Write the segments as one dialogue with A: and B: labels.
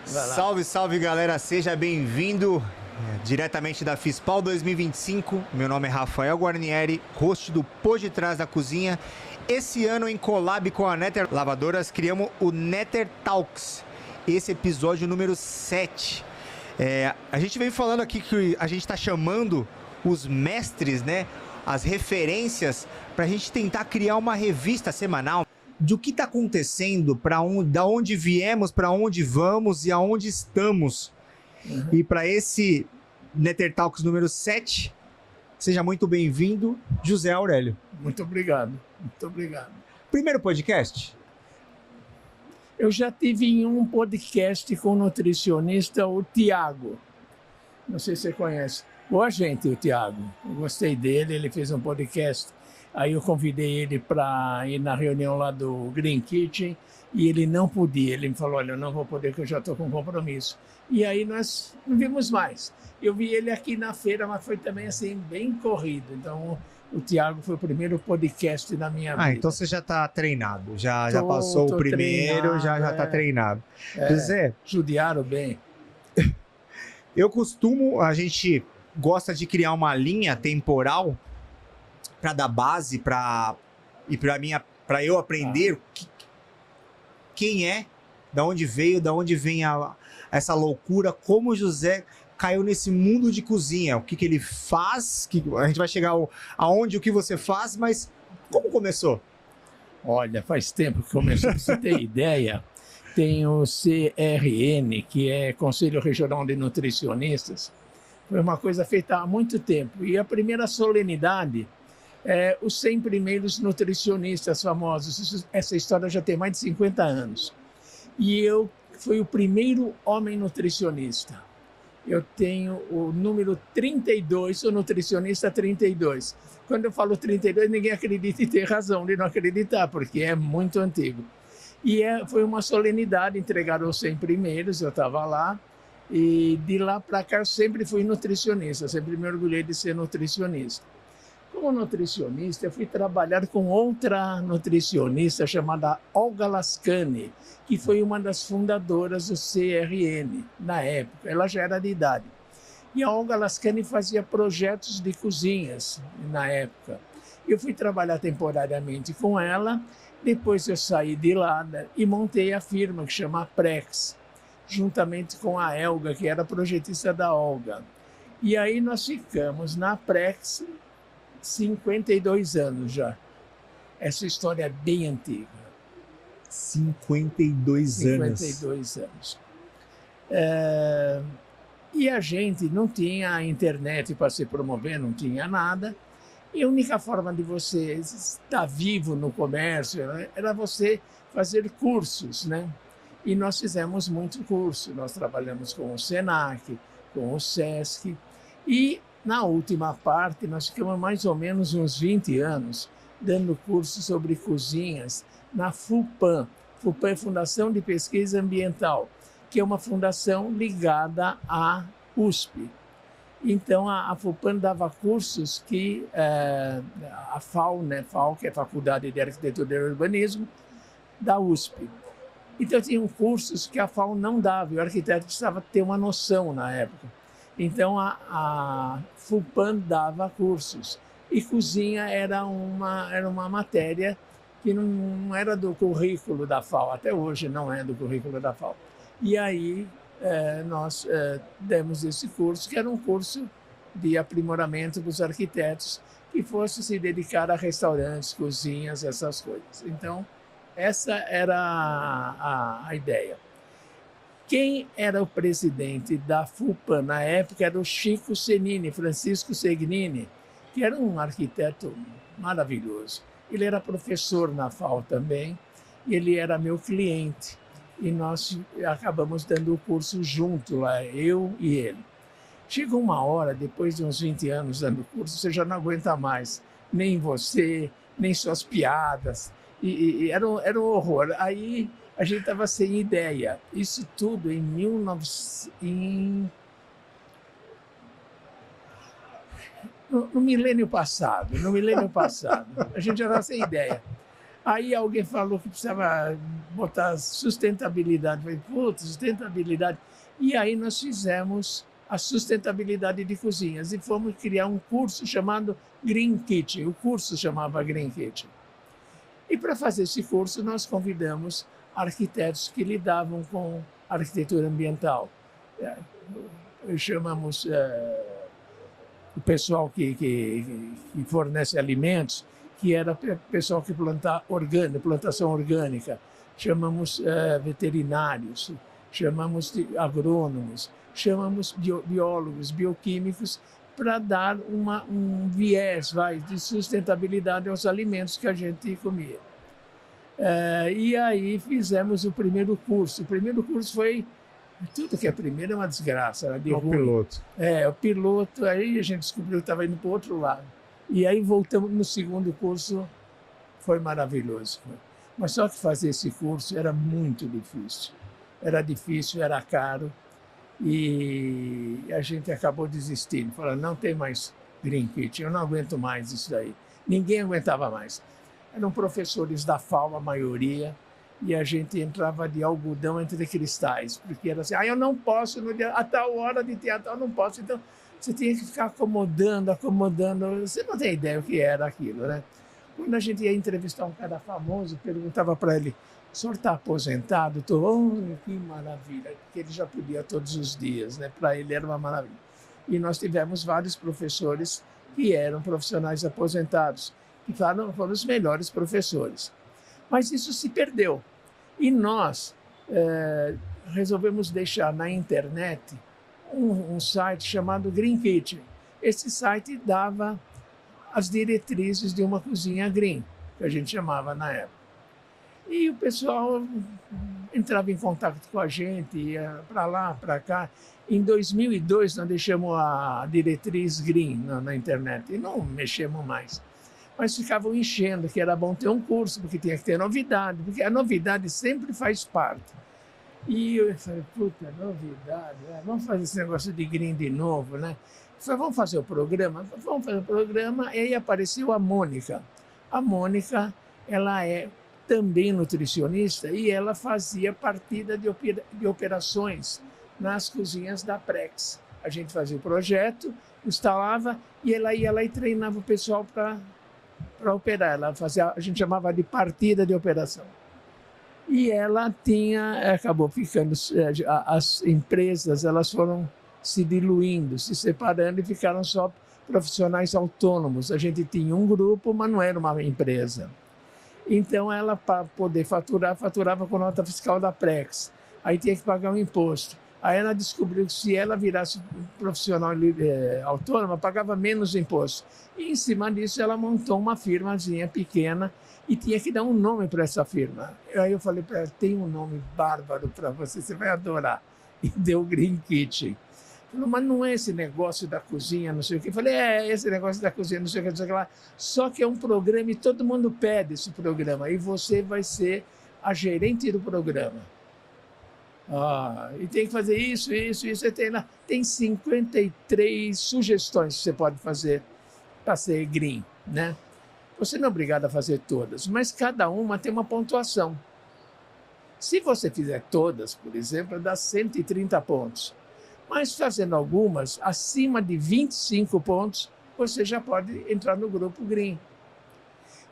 A: Salve, salve galera, seja bem-vindo diretamente da FISPAL 2025. Meu nome é Rafael Guarnieri, host do Por Detrás da Cozinha. Esse ano, em collab com a Netter Lavadoras, criamos o Netter Talks, esse episódio número 7. A gente vem falando aqui que a gente está chamando os mestres, né, as referências, para a gente tentar criar uma revista semanal do que está acontecendo, da onde viemos, para onde vamos e aonde estamos. E para esse Netter Talks número 7, seja muito bem-vindo, José Aurélio.
B: Muito obrigado, muito obrigado.
A: Primeiro podcast?
B: Eu já tive em um podcast com o nutricionista, o Tiago. Não sei se você conhece. Boa gente, o Tiago. Eu gostei dele, ele fez um podcast. Aí eu convidei ele para ir na reunião lá do Green Kitchen e ele não podia. Ele me falou, olha, eu não vou poder porque eu já estou com compromisso. E aí nós não vimos mais. Eu vi ele aqui na feira, mas foi também assim, bem corrido. Então o Tiago foi o primeiro podcast da minha vida.
A: Então você já está treinado, já passou o primeiro, já está treinado. José,
B: judiaram bem.
A: A gente gosta de criar uma linha temporal para dar base para eu aprender quem é, da onde veio, da onde vem essa loucura, como o José caiu nesse mundo de cozinha, o que ele faz, a gente vai chegar aonde, o que você faz, mas como começou?
B: Olha, faz tempo que começou, para você ter ideia, tem o CRN, que é Conselho Regional de Nutricionistas, foi uma coisa feita há muito tempo, e a primeira solenidade os 100 primeiros nutricionistas famosos. Essa história já tem mais de 50 anos. E eu fui o primeiro homem nutricionista. Eu tenho o número 32, sou nutricionista 32. Quando eu falo 32, ninguém acredita e tem razão de não acreditar, porque é muito antigo. E foi uma solenidade, entregaram os 100 primeiros, eu estava lá. E de lá para cá eu sempre fui nutricionista, sempre me orgulhei de ser nutricionista. Como nutricionista, eu fui trabalhar com outra nutricionista chamada Olga Lascani, que foi uma das fundadoras do CRN na época. Ela já era de idade. E a Olga Lascani fazia projetos de cozinhas na época. Eu fui trabalhar temporariamente com ela, depois eu saí de lá e montei a firma que chama Prex, juntamente com a Elga, que era projetista da Olga. E aí nós ficamos na Prex 52 anos já. Essa história é bem antiga.
A: 52 anos.
B: 52 anos. E a gente não tinha internet para se promover, não tinha nada. E a única forma de você estar vivo no comércio era você fazer cursos, né? E nós fizemos muito curso. Nós trabalhamos com o Senac, com o Sesc. E na última parte, nós ficamos mais ou menos uns 20 anos dando cursos sobre cozinhas na FUPAM. FUPAM é Fundação de Pesquisa Ambiental, que é uma fundação ligada à USP. Então, a FUPAM dava cursos que a FAU, né, FAU, que é a Faculdade de Arquitetura e Urbanismo, da USP. Então, tinham cursos que a FAU não dava, e o arquiteto precisava ter uma noção na época. Então, a FUPAM dava cursos. E cozinha era uma matéria que não era do currículo da FAO. Até hoje não é do currículo da FAO. E aí nós demos esse curso, que era um curso de aprimoramento dos arquitetos, que fosse se dedicar a restaurantes, cozinhas, essas coisas. Então, essa era a ideia. Quem era o presidente da FUPAM na época era o Chico Segnini, Francisco Segnini, que era um arquiteto maravilhoso. Ele era professor na FAO também, e ele era meu cliente. E nós acabamos dando o curso junto lá, eu e ele. Chega uma hora, depois de uns 20 anos dando curso, você já não aguenta mais, nem você, nem suas piadas. E era um horror. Aí a gente estava sem ideia. Isso tudo no milênio passado. A gente já estava sem ideia. Aí alguém falou que precisava botar sustentabilidade. Eu falei, putz, sustentabilidade. E aí nós fizemos a sustentabilidade de cozinhas e fomos criar um curso chamado Green Kitchen. O curso chamava Green Kitchen. E para fazer esse curso nós convidamos arquitetos que lidavam com arquitetura ambiental. Chamamos o pessoal que fornece alimentos, que era o pessoal que plantação orgânica. Chamamos veterinários, chamamos de agrônomos, chamamos biólogos, bioquímicos, para dar um viés de sustentabilidade aos alimentos que a gente comia. E aí fizemos o primeiro curso. O primeiro curso foi... Tudo que é primeiro é uma desgraça, era de ruim.
A: O piloto.
B: O piloto, aí a gente descobriu que estava indo para o outro lado. E aí voltamos no segundo curso, foi maravilhoso. Mas só que fazer esse curso era muito difícil. Era difícil, era caro. E a gente acabou desistindo, falando, não tem mais Green Kitchen, eu não aguento mais isso daí. Ninguém aguentava mais. Eram professores da FAO, a maioria, e a gente entrava de algodão entre cristais, porque era assim, eu não posso, a tal hora de teatro eu não posso, então você tinha que ficar acomodando, você não tem ideia o que era aquilo, né? Quando a gente ia entrevistar um cara famoso, perguntava para ele, o senhor está aposentado? Que maravilha, porque ele já podia todos os dias, né? Para ele era uma maravilha. E nós tivemos vários professores que eram profissionais aposentados, que foram os melhores professores. Mas isso se perdeu. E nós resolvemos deixar na internet um site chamado Green Kitchen. Esse site dava as diretrizes de uma cozinha green, que a gente chamava na época. E o pessoal entrava em contato com a gente, ia para lá, para cá. Em 2002, nós deixamos a diretriz green na internet e não mexemos mais. Mas ficavam enchendo que era bom ter um curso, porque tinha que ter novidade, porque a novidade sempre faz parte. E eu falei, puta, novidade, vamos fazer esse negócio de green de novo, né? Eu falei, vamos fazer o programa? Vamos fazer o programa. E aí apareceu a Mônica. A Mônica, ela é também nutricionista e ela fazia partida de operações nas cozinhas da Prex. A gente fazia o projeto, instalava e ela ia lá e treinava o pessoal para operar. Ela fazia, a gente chamava de partida de operação. E ela acabou ficando, as empresas elas foram se diluindo, se separando e ficaram só profissionais autônomos. A gente tinha um grupo, mas não era uma empresa. Então, ela, para poder faturar, faturava com nota fiscal da Prex. Aí tinha que pagar um imposto. Aí ela descobriu que se ela virasse profissional autônoma, pagava menos imposto. E, em cima disso, ela montou uma firmazinha pequena e tinha que dar um nome para essa firma. Aí eu falei para ela, tem um nome bárbaro para você vai adorar. E deu Green Kitchen. Falou, mas não é esse negócio da cozinha, não sei o quê. Eu falei, esse negócio da cozinha, não sei o que, não sei o que lá. Só que é um programa e todo mundo pede esse programa. E você vai ser a gerente do programa. E tem que fazer isso. Você tem 53 sugestões que você pode fazer para ser green, né? Você não é obrigado a fazer todas, mas cada uma tem uma pontuação. Se você fizer todas, por exemplo, dá 130 pontos. Mas fazendo algumas, acima de 25 pontos, você já pode entrar no grupo green.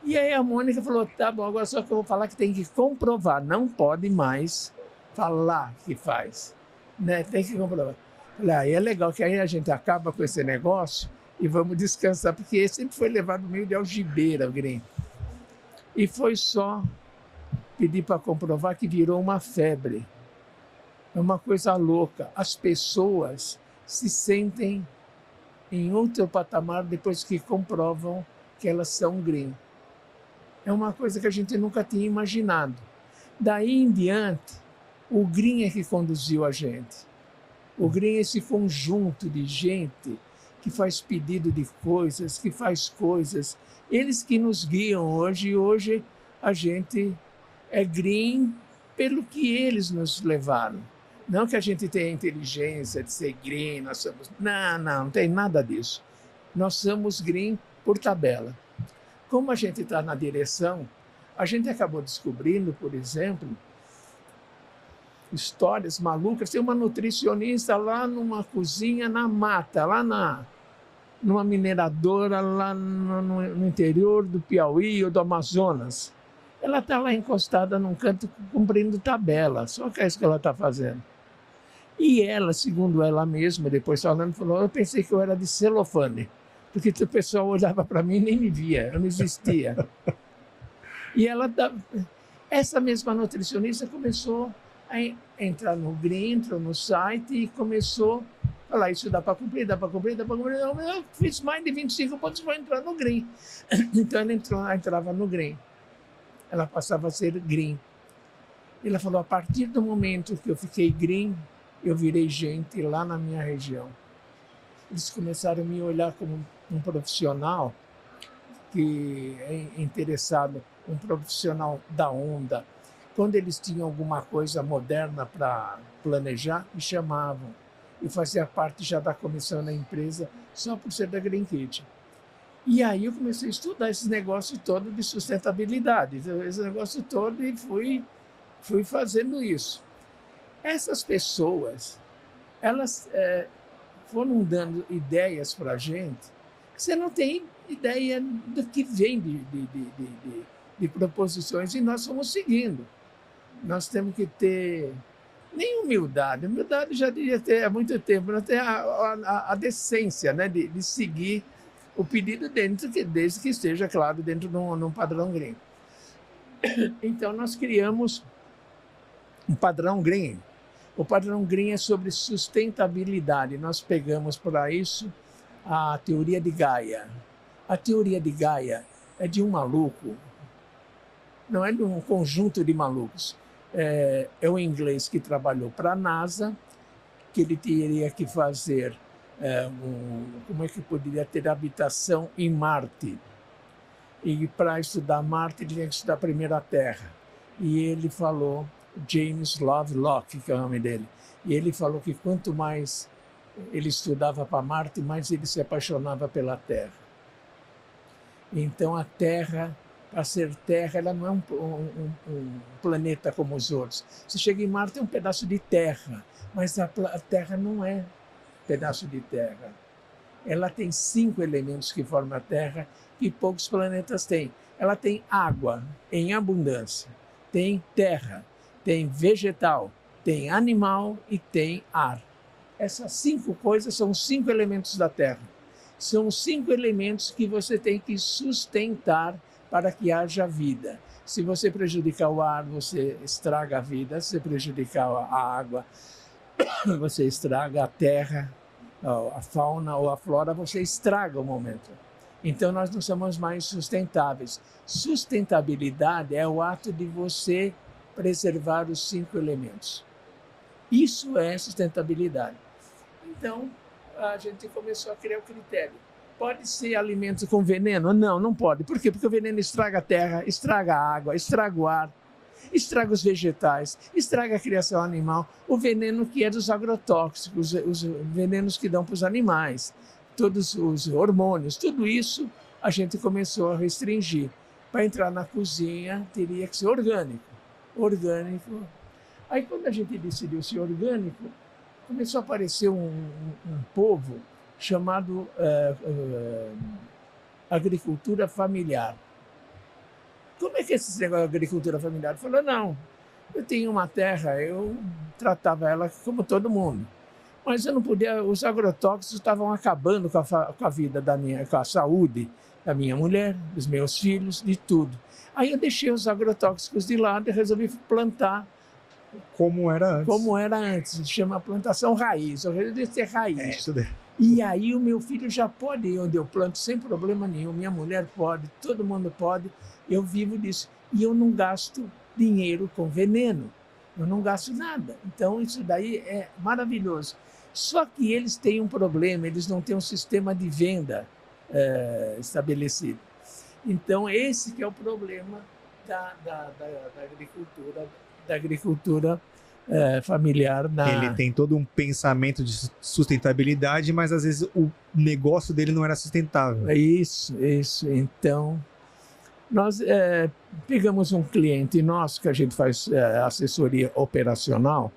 B: E aí a Mônica falou, tá bom, agora só que eu vou falar que tem que comprovar, não pode mais falar que faz, né? Tem que comprovar. Falei, é legal que aí a gente acaba com esse negócio e vamos descansar, porque sempre foi levado meio de algibeira o green. E foi só pedir para comprovar que virou uma febre. É uma coisa louca. As pessoas se sentem em outro patamar depois que comprovam que elas são green. É uma coisa que a gente nunca tinha imaginado. Daí em diante, o green é que conduziu a gente. O green é esse conjunto de gente que faz pedido de coisas, que faz coisas. Eles que nos guiam hoje, e hoje a gente é green pelo que eles nos levaram. Não que a gente tenha inteligência de ser green, nós somos... Não tem nada disso. Nós somos green por tabela. Como a gente está na direção, A gente acabou descobrindo, por exemplo, histórias malucas. Tem uma nutricionista lá numa cozinha na mata, numa mineradora lá no interior do Piauí ou do Amazonas. Ela está lá encostada num canto cumprindo tabela, só que é isso que ela está fazendo. E ela, segundo ela mesma, depois falando, falou, eu pensei que eu era de celofane, porque o pessoal olhava para mim e nem me via, eu não existia. E essa mesma nutricionista começou a entrar no Green, entrou no site e começou a falar, isso dá para cumprir, dá para cumprir, dá para cumprir. Eu fiz mais de 25 pontos para entrar no Green. Então ela entrava no Green. Ela passava a ser Green. Ela falou, a partir do momento que eu fiquei Green, eu virei gente lá na minha região. Eles começaram a me olhar como um profissional que é interessado, um profissional da onda. Quando eles tinham alguma coisa moderna para planejar, me chamavam. Eu fazia parte já da comissão da empresa, só por ser da Green Kitchen. E aí eu comecei a estudar esse negócio todo de sustentabilidade, esse negócio todo, e fui fazendo isso. Essas pessoas, elas foram dando ideias para a gente, que você não tem ideia do que vem de proposições, e nós fomos seguindo. Nós temos que ter nem humildade já devia ter há muito tempo, nós temos a decência, né, de seguir o pedido desde que esteja, claro, dentro de um padrão Green. Então nós criamos um padrão Green. O padrão Green é sobre sustentabilidade. Nós pegamos para isso a teoria de Gaia. A teoria de Gaia é de um maluco, não é de um conjunto de malucos. É um inglês que trabalhou para a NASA, que ele teria que fazer, como é que poderia ter habitação em Marte. E para estudar Marte, ele tinha que estudar primeiro a Terra. E ele falou, James Lovelock, que é o nome dele, e ele falou que quanto mais ele estudava para Marte, mais ele se apaixonava pela Terra. Então a Terra, para ser Terra, ela não é um planeta como os outros. Você chega em Marte, é um pedaço de terra, mas a Terra não é um pedaço de terra. Ela tem 5 elementos que formam a Terra, que poucos planetas têm. Ela tem água em abundância, tem terra, tem vegetal, tem animal e tem ar. Essas 5 coisas são 5 elementos da Terra. São 5 elementos que você tem que sustentar para que haja vida. Se você prejudicar o ar, você estraga a vida. Se você prejudicar a água, você estraga a terra, a fauna ou a flora, você estraga o momento. Então nós não somos mais sustentáveis. Sustentabilidade é o ato de você preservar os 5 elementos. Isso é sustentabilidade. Então a gente começou a criar o critério. Pode ser alimentos com veneno? Não, não pode. Por quê? Porque o veneno estraga a terra, estraga a água, estraga o ar, estraga os vegetais, estraga a criação animal. O veneno que é dos agrotóxicos, os venenos que dão para os animais, todos os hormônios, tudo isso a gente começou a restringir. Para entrar na cozinha, teria que ser orgânico. Orgânico. Aí, quando a gente decidiu ser orgânico, começou a aparecer um povo chamado agricultura familiar. Como é que é esse negócio de agricultura familiar? Falou, não, eu tinha uma terra, eu tratava ela como todo mundo, mas eu não podia, os agrotóxicos estavam acabando com a vida com a saúde da minha mulher, dos meus filhos, de tudo. Aí eu deixei os agrotóxicos de lado e resolvi plantar
A: como era antes.
B: Como era antes, se chama plantação raiz, eu resolvi ter raiz.
A: Isso daí.
B: E aí o meu filho já pode ir onde eu planto sem problema nenhum, minha mulher pode, todo mundo pode, eu vivo disso. E eu não gasto dinheiro com veneno, eu não gasto nada. Então isso daí é maravilhoso. Só que eles têm um problema, eles não têm um sistema de venda estabelecido. Então esse que é o problema da agricultura familiar.
A: Ele tem todo um pensamento de sustentabilidade, mas às vezes o negócio dele não era sustentável.
B: Isso. Então, Nós pegamos um cliente nosso, que a gente faz assessoria operacional,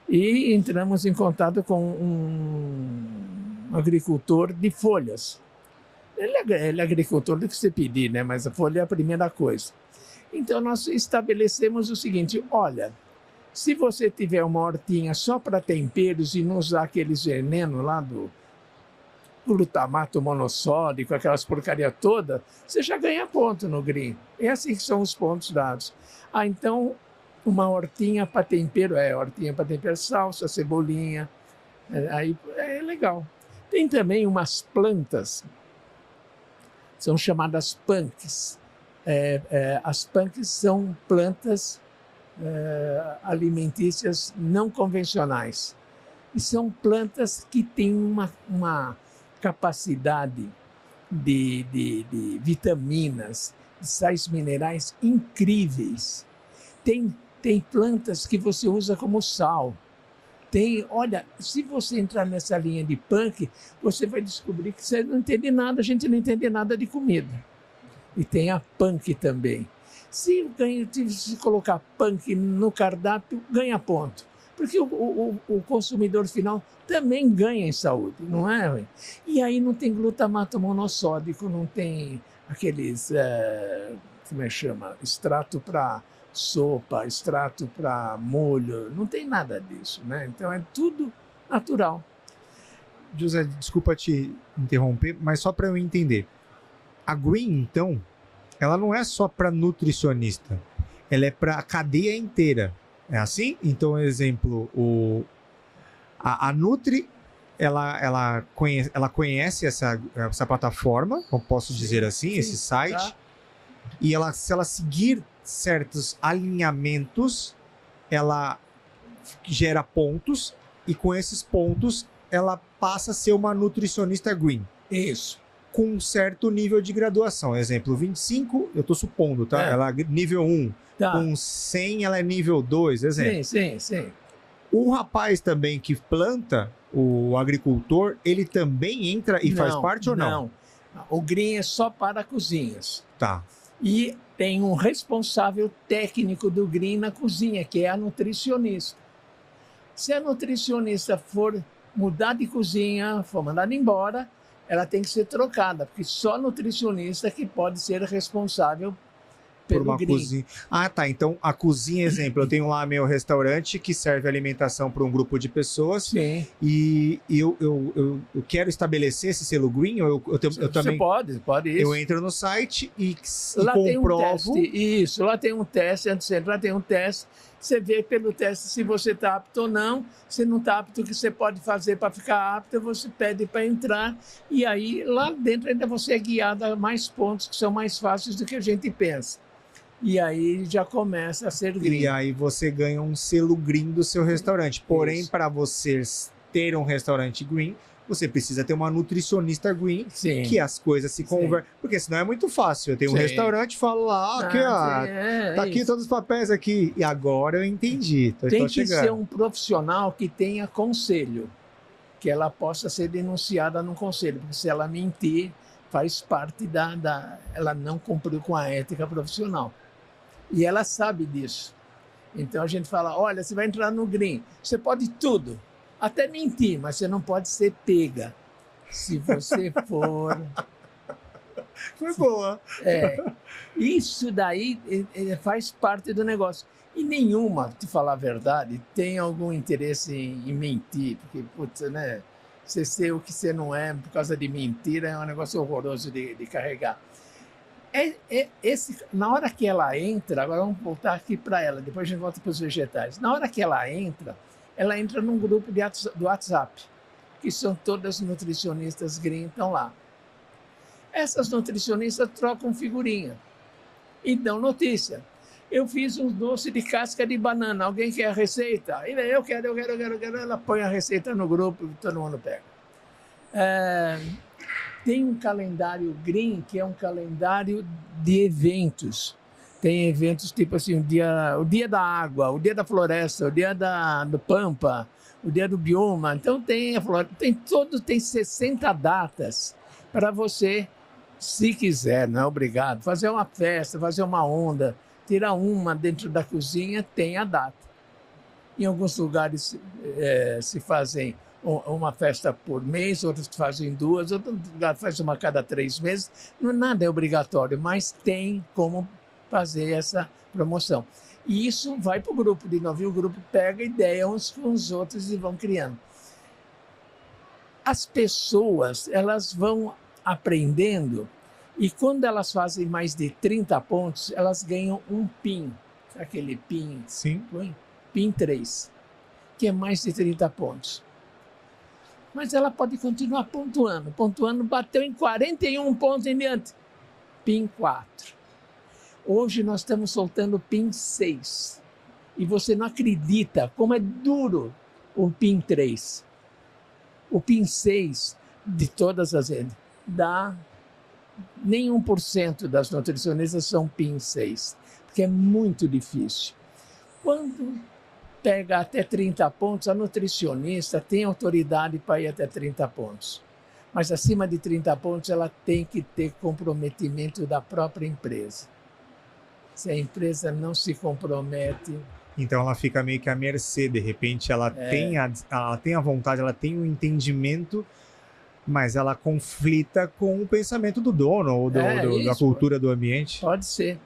B: e entramos em contato com um agricultor de folhas. Ele é agricultor do que você pedir, né? Mas a folha é a primeira coisa. Então, nós estabelecemos o seguinte: olha, se você tiver uma hortinha só para temperos e não usar aqueles venenos lá do glutamato monossódico, aquelas porcaria toda, você já ganha ponto no green. É assim que são os pontos dados. Então, uma hortinha para tempero, hortinha para tempero, salsa, cebolinha, aí é legal. Tem também umas plantas, são chamadas punks. As punks são plantas alimentícias não convencionais. E são plantas que têm uma capacidade de vitaminas, de sais minerais incríveis. Tem plantas que você usa como sal. Olha, se você entrar nessa linha de punk, você vai descobrir que você não entende nada, a gente não entende nada de comida. E tem a punk também. Se colocar punk no cardápio, ganha ponto. Porque o consumidor final também ganha em saúde, não é? E aí não tem glutamato monossódico, não tem aqueles, como é que chama? Extrato para sopa, extrato para molho, não tem nada disso, né? Então é tudo natural.
A: José, desculpa te interromper, mas só para eu entender. A Green, então, ela não é só para nutricionista, ela é para a cadeia inteira. É assim? Então, exemplo, a Nutri, ela conhece essa plataforma, como posso dizer assim, esse site, e se ela seguir certos alinhamentos, ela gera pontos, e com esses pontos, ela passa a ser uma nutricionista green.
B: Isso.
A: Com um certo nível de graduação. Exemplo, 25, eu estou supondo, tá? Ela é nível 1.
B: Tá.
A: Com 100, ela é nível 2, exemplo.
B: Sim.
A: O rapaz também que planta, o agricultor, ele também entra e faz parte ou não?
B: Não. O green é só para cozinhas.
A: Tá.
B: E tem um responsável técnico do green na cozinha, que é a nutricionista. Se a nutricionista for mudar de cozinha, for mandada embora, ela tem que ser trocada, porque só nutricionista que pode ser responsável
A: por uma cozinha. Ah, tá. Então, a cozinha, exemplo, eu tenho lá meu restaurante que serve alimentação para um grupo de pessoas.
B: Sim.
A: E eu quero estabelecer esse selo green, eu também...
B: Você pode isso.
A: Eu entro no site e
B: lá
A: comprovo...
B: Tem um teste. Isso, lá tem um teste, antes de entrar tem um teste. Você vê pelo teste se você está apto ou não. Se não está apto, o que você pode fazer para ficar apto, você pede para entrar. E aí, lá dentro, ainda você é guiado a mais pontos que são mais fáceis do que a gente pensa. E aí já começa a ser green.
A: E aí você ganha um selo green do seu restaurante. Porém, para você ter um restaurante green, você precisa ter uma nutricionista green,
B: Sim.
A: que as coisas se convertem. Porque senão é muito fácil. Eu tenho um restaurante, falo lá, aqui, tá aqui todos os papéis aqui. E agora eu entendi.
B: Tem que ser um profissional que tenha conselho, que ela possa ser denunciada no conselho, porque se ela mentir, faz parte ela não cumpriu com a ética profissional. E ela sabe disso. Então a gente fala, olha, você vai entrar no green, você pode tudo, até mentir, mas você não pode ser pega. Se você for...
A: Foi boa.
B: Isso daí faz parte do negócio. E nenhuma, te falar a verdade, tem algum interesse em mentir, porque, putz, né? Você ser o que você não é por causa de mentira é um negócio horroroso de carregar. Na hora que ela entra, agora vamos voltar aqui para ela, depois a gente volta para os vegetais. Na hora que ela entra num grupo do WhatsApp, que são todas nutricionistas green, estão lá. Essas nutricionistas trocam figurinha e dão notícia. Eu fiz um doce de casca de banana, alguém quer a receita? Eu quero. Ela põe a receita no grupo e todo mundo pega. Tem um calendário green, que é um calendário de eventos. Tem eventos tipo assim, o dia da água, o dia da floresta, o dia do pampa, o dia do bioma. Então tem 60 datas para você Se quiser, não é obrigado. Fazer uma festa, fazer uma onda, tirar uma dentro da cozinha, tem a data. Em alguns lugares se fazem uma festa por mês, outros fazem duas, outros lugares fazem uma a cada 3 meses. Nada é obrigatório, mas tem como fazer essa promoção. E isso vai para o grupo de novo, e o grupo pega ideia uns com os outros e vão criando. As pessoas, elas vão aprendendo, e quando elas fazem mais de 30 pontos, elas ganham um PIN, aquele PIN,
A: Sim.
B: PIN 3, que é mais de 30 pontos. Mas ela pode continuar pontuando, bateu em 41 pontos em diante, PIN 4. Hoje nós estamos soltando o PIN 6, e você não acredita como é duro o PIN 3. O PIN 6, de todas as vezes, dá nem 1% das nutricionistas são PIN 6, porque é muito difícil. Quando pega até 30 pontos, a nutricionista tem autoridade para ir até 30 pontos. Mas acima de 30 pontos, ela tem que ter comprometimento da própria empresa. Se a empresa não se compromete...
A: Então ela fica meio que à mercê, de repente ela tem a vontade, ela tem o entendimento, mas ela conflita com o pensamento do dono ou da cultura do ambiente.
B: Pode ser.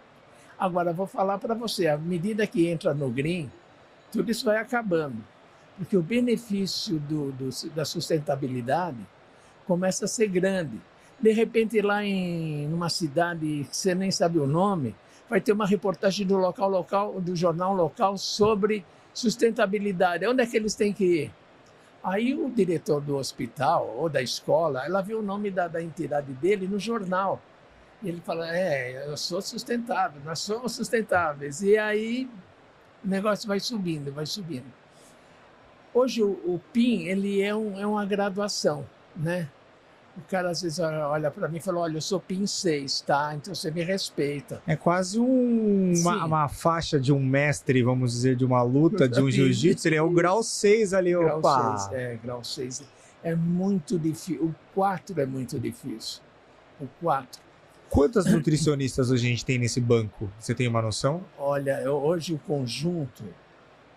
B: Agora, vou falar para você, à medida que entra no Green, tudo isso vai acabando, porque o benefício da sustentabilidade começa a ser grande. De repente, lá numa cidade que você nem sabe o nome, vai ter uma reportagem do jornal local sobre sustentabilidade. Onde é que eles têm que ir? Aí o diretor do hospital ou da escola, ela vê o nome da entidade dele no jornal. E ele fala, eu sou sustentável, nós somos sustentáveis. E aí o negócio vai subindo, vai subindo. Hoje o PIN, ele é uma graduação, né? O cara às vezes olha para mim e fala, olha, eu sou PIN 6, tá? Então você me respeita.
A: É quase uma faixa de um mestre, vamos dizer, de uma luta, de um jiu-jitsu. Ele é o grau 6 ali, opa!
B: Grau 6. É muito difícil. O 4 é muito difícil. O 4.
A: Quantas nutricionistas a gente tem nesse banco? Você tem uma noção?
B: Olha, hoje o conjunto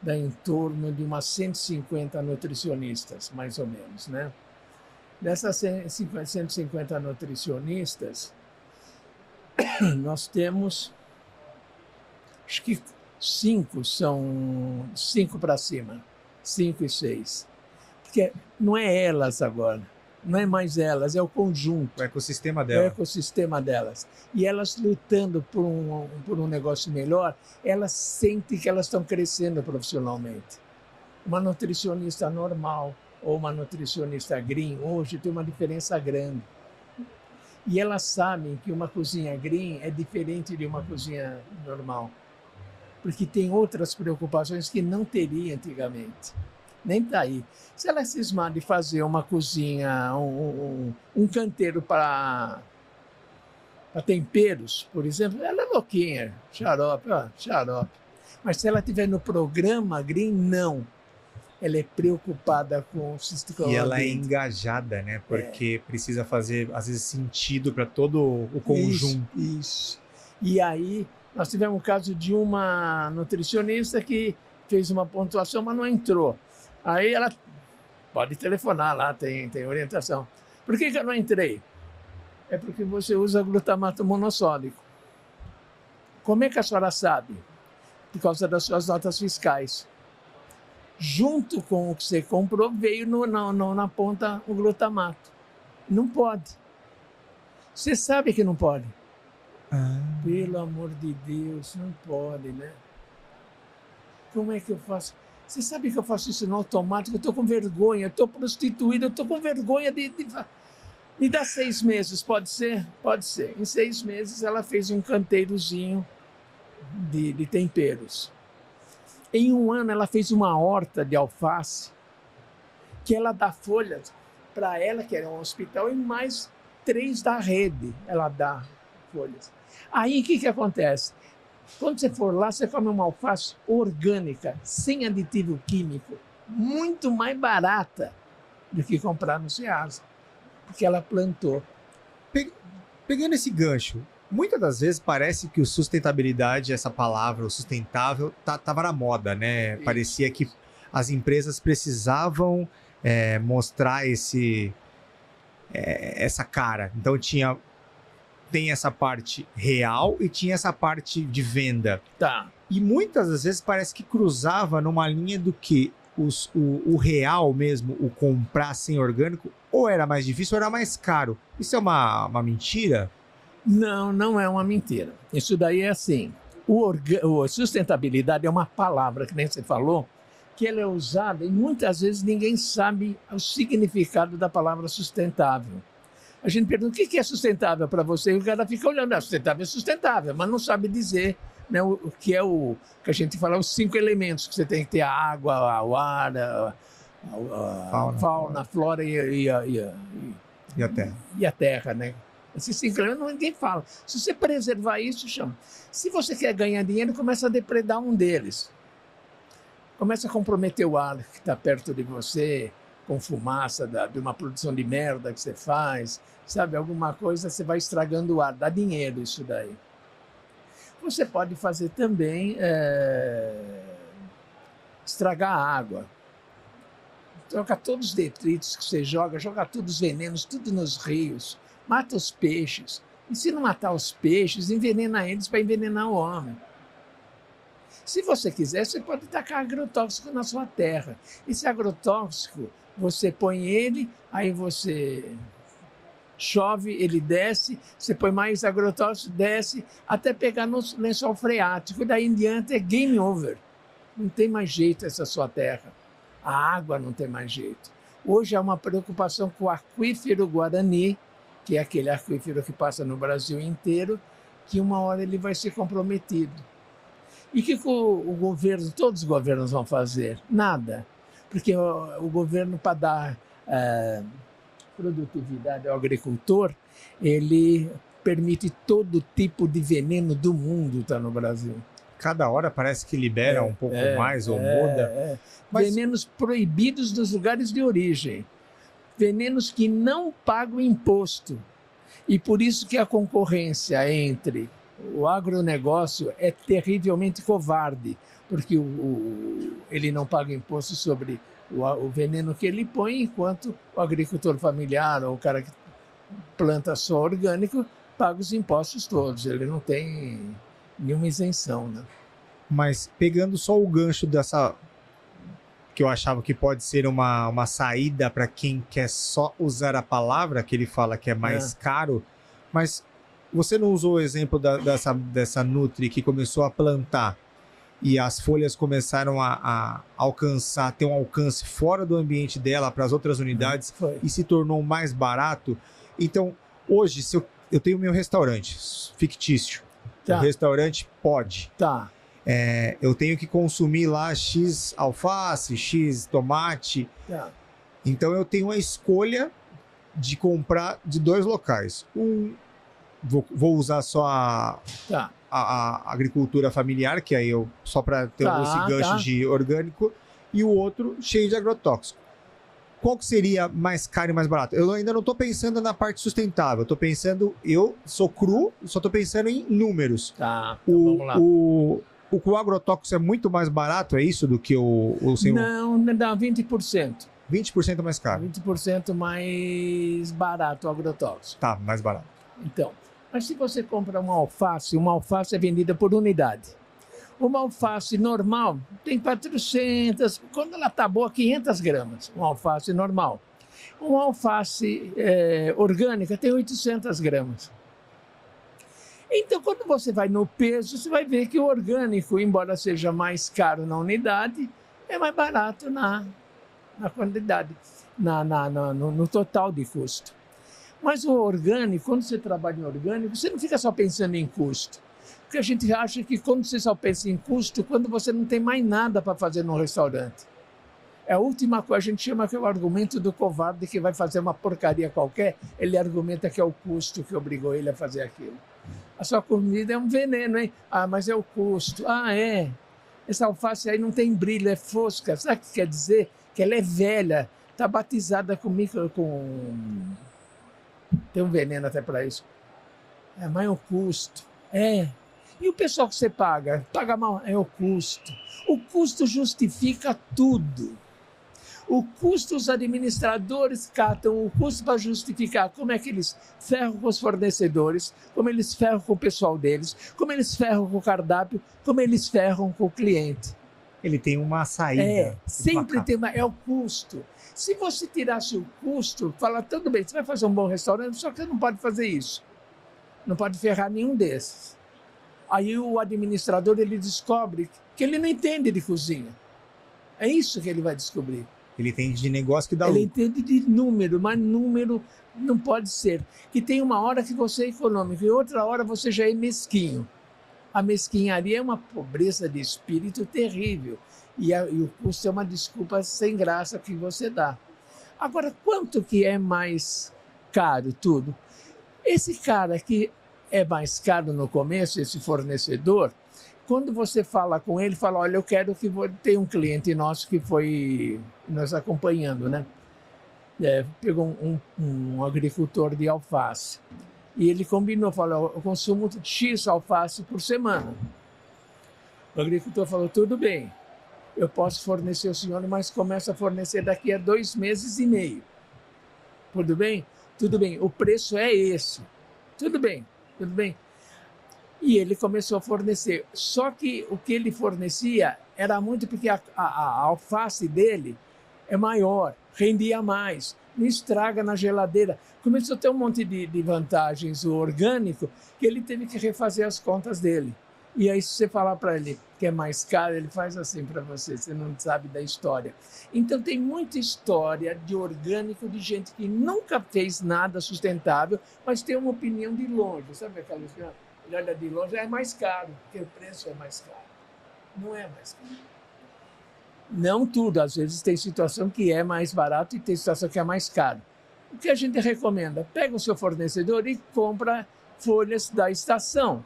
B: dá em torno de umas 150 nutricionistas, mais ou menos, né? Dessas 150 nutricionistas, nós temos, acho que 5 para cima, 5 e 6. Porque não é elas agora, não é mais elas, é o conjunto.
A: O ecossistema
B: É o
A: dela.
B: ecossistema delas. E elas lutando por um negócio melhor, elas sentem que elas estão crescendo profissionalmente. Uma nutricionista normal, ou uma nutricionista green, hoje tem uma diferença grande. E elas sabem que uma cozinha green é diferente de uma cozinha normal, porque tem outras preocupações que não teria antigamente. Nem está aí. Se ela cismar de fazer uma cozinha, um canteiro para temperos, por exemplo, ela é louquinha, xarope. Mas se ela estiver no programa green, não. Ela é preocupada com o sistema.
A: E ela é engajada, né? Porque precisa fazer, às vezes, sentido para todo o conjunto.
B: Isso. E aí, nós tivemos o caso de uma nutricionista que fez uma pontuação, mas não entrou. Aí ela pode telefonar lá, tem orientação. Por que eu não entrei? É porque você usa glutamato monossódico. Como é que a senhora sabe? Por causa das suas notas fiscais. Junto com o que você comprou, veio na ponta o glutamato. Não pode. Você sabe que não pode. Pelo amor de Deus, não pode, né? Como é que eu faço? Você sabe que eu faço isso no automático? Eu estou com vergonha, eu estou prostituída, eu estou com vergonha de... Me dá 6 meses, pode ser? Pode ser. Em 6 meses ela fez um canteirozinho de temperos. Em 1 ano, ela fez uma horta de alface, que ela dá folhas para ela, que era um hospital, e mais 3 da rede, ela dá folhas. Aí, o que acontece? Quando você for lá, você come uma alface orgânica, sem aditivo químico, muito mais barata do que comprar no Ceasa, porque ela plantou.
A: Pegando esse gancho, muitas das vezes parece que o sustentabilidade, essa palavra, o sustentável, tava na moda, né?
B: Isso.
A: Parecia que as empresas precisavam mostrar essa cara. Então tem essa parte real e tinha essa parte de venda.
B: Tá.
A: E muitas das vezes parece que cruzava numa linha do que o real mesmo, o comprar sem orgânico, ou era mais difícil ou era mais caro. Isso é uma mentira?
B: Não, não é uma mentira. Isso daí é assim. A sustentabilidade é uma palavra, que nem você falou, que ela é usada e muitas vezes ninguém sabe o significado da palavra sustentável. A gente pergunta o que é sustentável para você e o cara fica olhando, sustentável é sustentável, mas não sabe dizer, né, o que é o que a gente fala, os 5 elementos que você tem que ter: a água, o ar, a fauna, a flora e
A: a terra.
B: E a terra, né? Esses 5 elementos ninguém fala. Se você preservar isso, chama. Se você quer ganhar dinheiro, começa a depredar um deles. Começa a comprometer o ar que está perto de você, com fumaça de uma produção de merda que você faz, sabe? Alguma coisa, você vai estragando o ar. Dá dinheiro isso daí. Você pode fazer também estragar a água. Troca todos os detritos que você joga todos os venenos, tudo nos rios. Mata os peixes. E se não matar os peixes, envenena eles para envenenar o homem. Se você quiser, você pode tacar agrotóxico na sua terra. Esse agrotóxico, você põe ele, aí você chove, ele desce, você põe mais agrotóxico, desce, até pegar no lençol freático. Daí em diante é game over. Não tem mais jeito essa sua terra. A água não tem mais jeito. Hoje há uma preocupação com o aquífero Guarani, que é aquele aquífero que passa no Brasil inteiro, que uma hora ele vai ser comprometido. E o que o governo, todos os governos vão fazer? Nada. Porque o governo, para dar produtividade ao agricultor, ele permite todo tipo de veneno do mundo estar no Brasil.
A: Cada hora parece que libera um pouco mais ou muda.
B: Mas... Venenos proibidos dos lugares de origem. Venenos que não pagam imposto. E por isso que a concorrência entre o agronegócio é terrivelmente covarde, porque ele não paga imposto sobre o veneno que ele põe, enquanto o agricultor familiar ou o cara que planta só orgânico paga os impostos todos. Ele não tem nenhuma isenção, né?
A: Mas pegando só o gancho dessa, que eu achava que pode ser uma saída para quem quer só usar a palavra, que ele fala que é mais caro, mas você não usou o exemplo dessa Nutri que começou a plantar e as folhas começaram a ter um alcance fora do ambiente dela para as outras unidades e se tornou mais barato? Então, hoje, se eu tenho meu restaurante fictício, o restaurante pode.
B: Tá.
A: Eu tenho que consumir lá X alface, X tomate. Então, eu tenho a escolha de comprar de 2 locais. Vou usar só a agricultura familiar, que aí eu só para ter esse gancho de orgânico, e o outro cheio de agrotóxico. Qual que seria mais caro e mais barato? Eu ainda não estou pensando na parte sustentável. Eu sou cru, só estou pensando em números.
B: Tá, vamos lá.
A: O agrotóxico é muito mais barato, é isso, do que o sem...
B: Não, dá 20%.
A: 20% mais caro.
B: 20% mais barato o agrotóxico.
A: Tá, mais barato.
B: Então, mas se você compra uma alface é vendida por unidade. Uma alface normal tem 400, quando ela está boa, 500 gramas, uma alface normal. Uma alface orgânica tem 800 gramas. Então, quando você vai no peso, você vai ver que o orgânico, embora seja mais caro na unidade, é mais barato na quantidade, no total de custo. Mas o orgânico, quando você trabalha em orgânico, você não fica só pensando em custo. Porque a gente acha que quando você só pensa em custo, quando você não tem mais nada para fazer no restaurante. É a última coisa, a gente chama que é o argumento do covarde que vai fazer uma porcaria qualquer, ele argumenta que é o custo que obrigou ele a fazer aquilo. A sua comida é um veneno, hein? Mas é o custo. É. Essa alface aí não tem brilho, é fosca. Sabe o que quer dizer? Que ela é velha, está batizada com... Tem um veneno até para isso. Mas é o custo. É. E o pessoal que você paga? Paga mal? É o custo. O custo justifica tudo. O custo, os administradores catam o custo para justificar como é que eles ferram com os fornecedores, como eles ferram com o pessoal deles, como eles ferram com o cardápio, como eles ferram com o cliente.
A: Ele tem uma saída.
B: Sempre tem é o custo. Se você tirasse o custo, fala, tudo bem, você vai fazer um bom restaurante, só que você não pode fazer isso. Não pode ferrar nenhum desses. Aí o administrador, ele descobre que ele não entende de cozinha. É isso que ele vai descobrir.
A: Ele entende de negócio que dá
B: Ele
A: lucro.
B: entende de número, mas número não pode ser. Que tem uma hora que você é econômico e outra hora você já é mesquinho. A mesquinharia é uma pobreza de espírito terrível. E o custo é uma desculpa sem graça que você dá. Agora, quanto que é mais caro tudo? Esse cara que é mais caro no começo, esse fornecedor, quando você fala com ele, fala, olha, eu quero que... Tem um cliente nosso que foi nos acompanhando, né? Pegou um agricultor de alface. E ele combinou, falou, eu consumo X alface por semana. O agricultor falou, tudo bem, eu posso fornecer ao senhor, mas começa a fornecer daqui a 2 meses e meio. Tudo bem? Tudo bem, o preço é esse. Tudo bem, tudo bem. E ele começou a fornecer. Só que o que ele fornecia era muito porque a alface dele é maior, rendia mais, não estraga na geladeira. Começou a ter um monte de vantagens o orgânico que ele teve que refazer as contas dele. E aí, se você falar para ele que é mais caro, ele faz assim para você, você não sabe da história. Então, tem muita história de orgânico de gente que nunca fez nada sustentável, mas tem uma opinião de longe. Sabe aquela história? Ele olha de longe, é mais caro, porque o preço é mais caro. Não é mais caro. Não tudo, às vezes tem situação que é mais barato e tem situação que é mais caro. O que a gente recomenda? Pega o seu fornecedor e compra folhas da estação.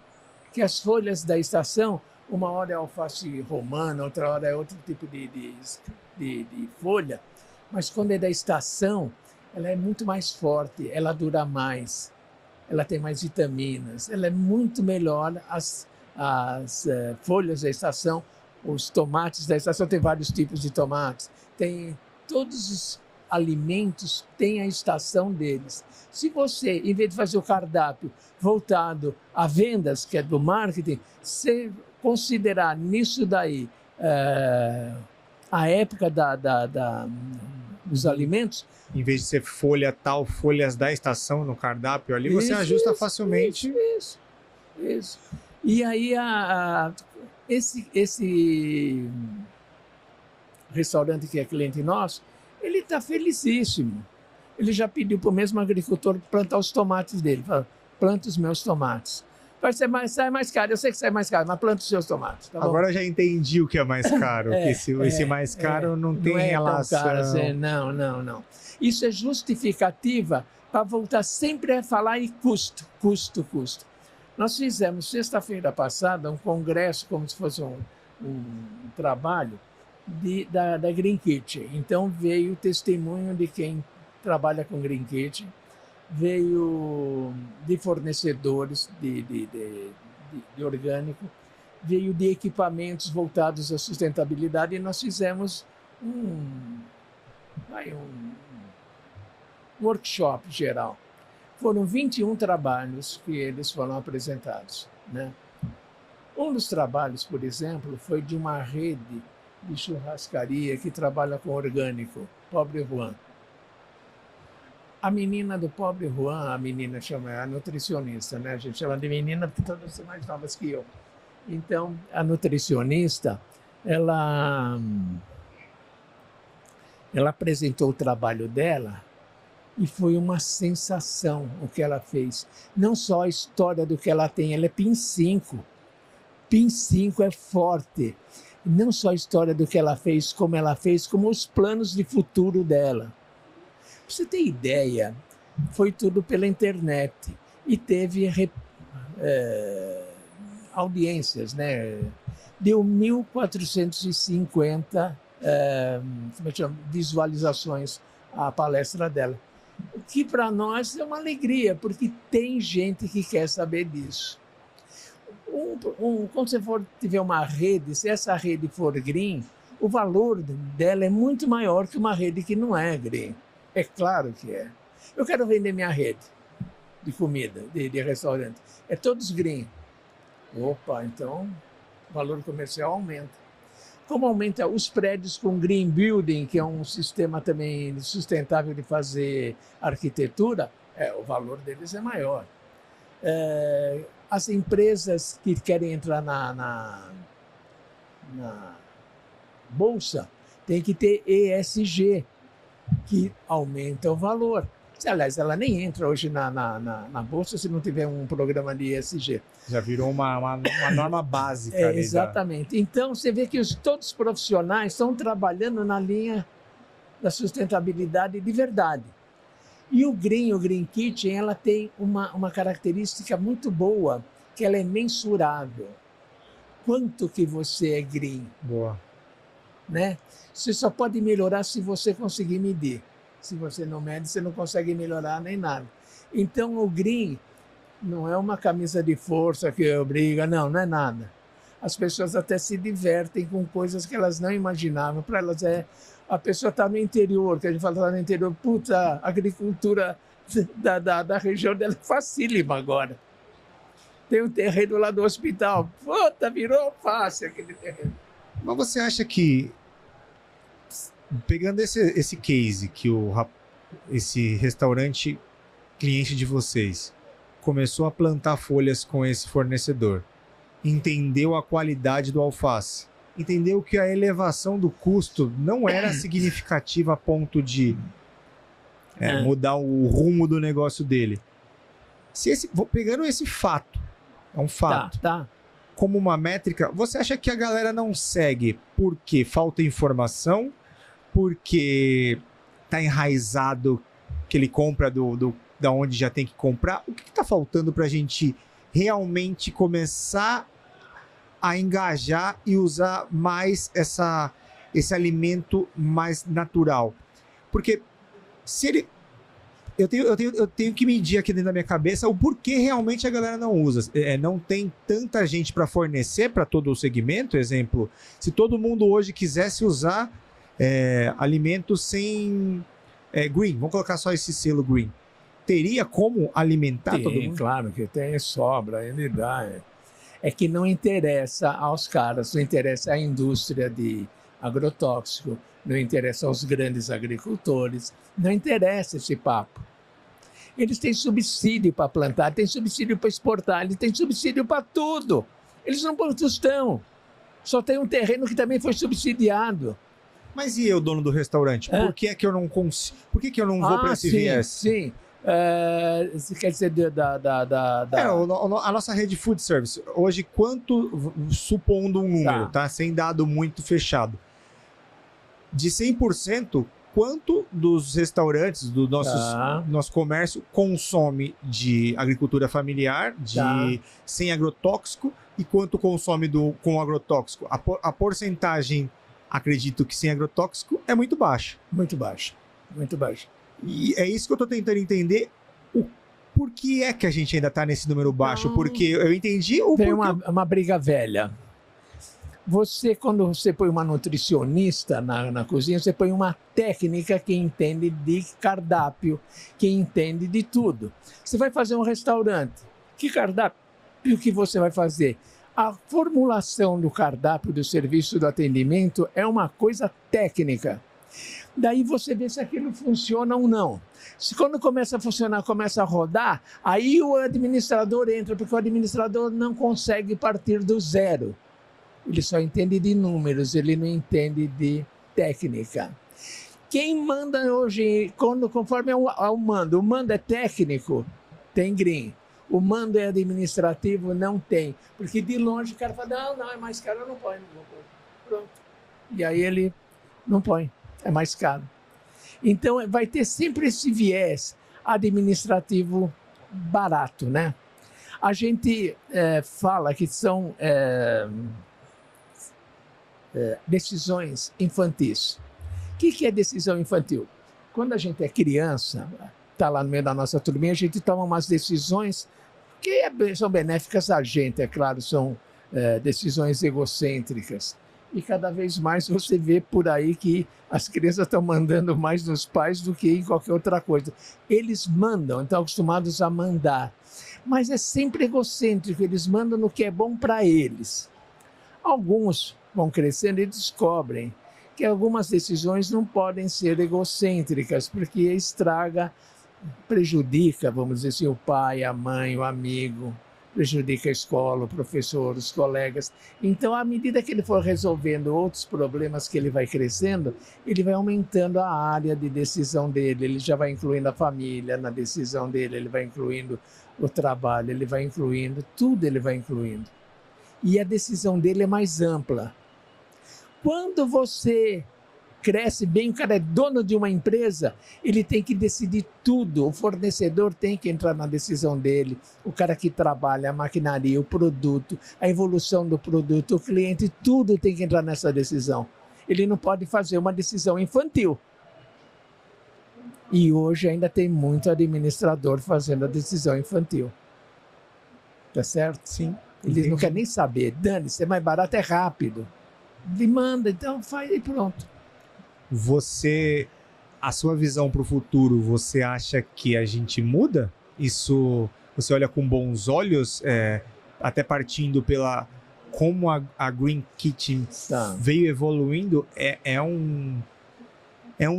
B: Que as folhas da estação, uma hora é alface romana, outra hora é outro tipo de folha, mas quando é da estação, ela é muito mais forte, ela dura mais, ela tem mais vitaminas, ela é muito melhor. As folhas da estação, os tomates da estação, tem vários tipos de tomates, tem todos os alimentos, tem a estação deles. Se você, em vez de fazer o cardápio voltado a vendas, que é do marketing, se considerar nisso daí a época dos alimentos...
A: Em vez de ser folha tal, folhas da estação no cardápio ali, você ajusta facilmente.
B: Isso. E aí, esse restaurante que é cliente nosso, ele está felicíssimo. Ele já pediu para o mesmo agricultor plantar os tomates dele. Fala, planta os meus tomates. Sai mais caro, eu sei que sai mais caro, mas planta os seus tomates. Tá bom?
A: Agora eu já entendi o que é mais caro. Esse mais caro não tem relação.
B: Tão caro assim, não. Isso é justificativa para voltar sempre a falar em custo. Nós fizemos, sexta-feira passada, um congresso, como se fosse um trabalho da Green Kitchen. Então veio o testemunho de quem trabalha com Green Kitchen, veio de fornecedores de orgânico, veio de equipamentos voltados à sustentabilidade, e nós fizemos um workshop geral. Foram 21 trabalhos que eles foram apresentados, né? Um dos trabalhos, por exemplo, foi de uma rede de churrascaria que trabalha com orgânico, Pobre Juan. A menina do Pobre Juan, a menina chama a nutricionista, né? A gente chama de menina porque todas são mais novas que eu. Então, a nutricionista, ela apresentou o trabalho dela e foi uma sensação o que ela fez. Não só a história do que ela tem, ela é PIN 5. PIN 5 é forte. Não só a história do que ela fez, como os planos de futuro dela. Pra você ter ideia, foi tudo pela internet e teve audiências, né? Deu 1.450 visualizações a palestra dela. O que para nós é uma alegria, porque tem gente que quer saber disso. Quando você tiver uma rede, se essa rede for green, o valor dela é muito maior que uma rede que não é green. É claro que é. Eu quero vender minha rede de comida, de restaurante. É todos green. Opa, então o valor comercial aumenta. Como aumenta os prédios com green building, que é um sistema também sustentável de fazer arquitetura, o valor deles é maior. As empresas que querem entrar na bolsa têm que ter ESG, que aumenta o valor. Aliás, ela nem entra hoje na bolsa se não tiver um programa de ESG.
A: Já virou uma norma básica.
B: Exatamente. Então, você vê que todos os profissionais estão trabalhando na linha da sustentabilidade de verdade. E o Green Kitchen, ela tem uma característica muito boa, que ela é mensurável. Quanto que você é green?
A: Boa.
B: Né? Você só pode melhorar se você conseguir medir. Se você não mede, você não consegue melhorar nem nada. Então, o green não é uma camisa de força que obriga, não é nada. As pessoas até se divertem com coisas que elas não imaginavam. Para elas a pessoa está no interior, que a gente fala está no interior, puta, a agricultura da região dela é facílima agora. Tem um terreno lá do hospital, puta, virou fácil aquele terreno.
A: Mas você acha que, pegando esse case que esse restaurante cliente de vocês começou a plantar folhas com esse fornecedor, entendeu a qualidade do alface, entendeu que a elevação do custo não era significativa a ponto de mudar o rumo do negócio dele. Pegando esse fato, é um fato,
B: Tá.
A: como uma métrica, você acha que a galera não segue porque falta informação, porque está enraizado que ele compra da onde já tem que comprar? O que está faltando para a gente realmente começar a engajar e usar mais esse alimento mais natural? Porque se ele... Eu tenho que medir aqui dentro da minha cabeça o porquê realmente a galera não usa. Não tem tanta gente para fornecer para todo o segmento. Exemplo, se todo mundo hoje quisesse usar alimentos sem green, vamos colocar só esse selo green, teria como alimentar todo mundo?
B: Claro que tem sobra, ele dá. É que não interessa aos caras, não interessa à indústria de agrotóxico, não interessa aos grandes agricultores, não interessa esse papo. Eles têm subsídio para plantar, têm subsídio para exportar, eles têm subsídio para tudo. Eles não põem tostão. Só tem um terreno que também foi subsidiado.
A: Mas e eu, dono do restaurante? Por que é que eu não consigo? Por que eu não vou para esse viés?
B: Sim. Você quer dizer
A: a nossa rede de food service. Hoje, supondo um número, tá? Sem dado muito fechado. De 100%, quanto dos restaurantes do nosso comércio consome de agricultura familiar, sem agrotóxico, e quanto consome com agrotóxico? A porcentagem, acredito que sem agrotóxico, é muito baixa.
B: Muito baixa, muito baixa.
A: E é isso que eu estou tentando entender. Por que é que a gente ainda está nesse número baixo? Porque eu entendi o
B: Tem uma briga velha. Quando você põe uma nutricionista na cozinha, você põe uma técnica que entende de cardápio, que entende de tudo. Você vai fazer um restaurante. Que cardápio que você vai fazer? A formulação do cardápio, do serviço, do atendimento é uma coisa técnica. Daí você vê se aquilo funciona ou não. Se quando começa a funcionar, começa a rodar, aí o administrador entra, porque o administrador não consegue partir do zero. Ele só entende de números, ele não entende de técnica. Quem manda hoje, conforme o mando é técnico, tem green. O mando é administrativo, não tem. Porque de longe o cara fala, não, é mais caro, eu não põe. Pronto. E aí ele não põe, é mais caro. Então vai ter sempre esse viés administrativo barato, né? A gente fala que são decisões infantis. O que é decisão infantil? Quando a gente é criança, está lá no meio da nossa turminha, a gente toma umas decisões que são benéficas a gente, é claro, são decisões egocêntricas. E cada vez mais você vê por aí que as crianças estão mandando mais nos pais do que em qualquer outra coisa. Eles mandam, estão acostumados a mandar. Mas é sempre egocêntrico, eles mandam no que é bom para eles. Alguns vão crescendo e descobrem que algumas decisões não podem ser egocêntricas, porque estraga, prejudica, vamos dizer assim, o pai, a mãe, o amigo, prejudica a escola, o professor, os colegas. Então, à medida que ele for resolvendo outros problemas que ele vai crescendo, ele vai aumentando a área de decisão dele, ele já vai incluindo a família na decisão dele, ele vai incluindo o trabalho, ele vai incluindo, tudo ele vai incluindo. E a decisão dele é mais ampla. Quando você cresce bem, o cara é dono de uma empresa, ele tem que decidir tudo. O fornecedor tem que entrar na decisão dele, o cara que trabalha, a maquinaria, o produto, a evolução do produto, o cliente, tudo tem que entrar nessa decisão. Ele não pode fazer uma decisão infantil. E hoje ainda tem muito administrador fazendo a decisão infantil. Tá certo?
A: Sim.
B: Eles não querem nem saber. Dane-se, é mais barato, é rápido. Ele manda, então faz e pronto.
A: A sua visão para o futuro, você acha que a gente muda? Isso, você olha com bons olhos, até partindo pela como a Green Kitchen veio evoluindo, é um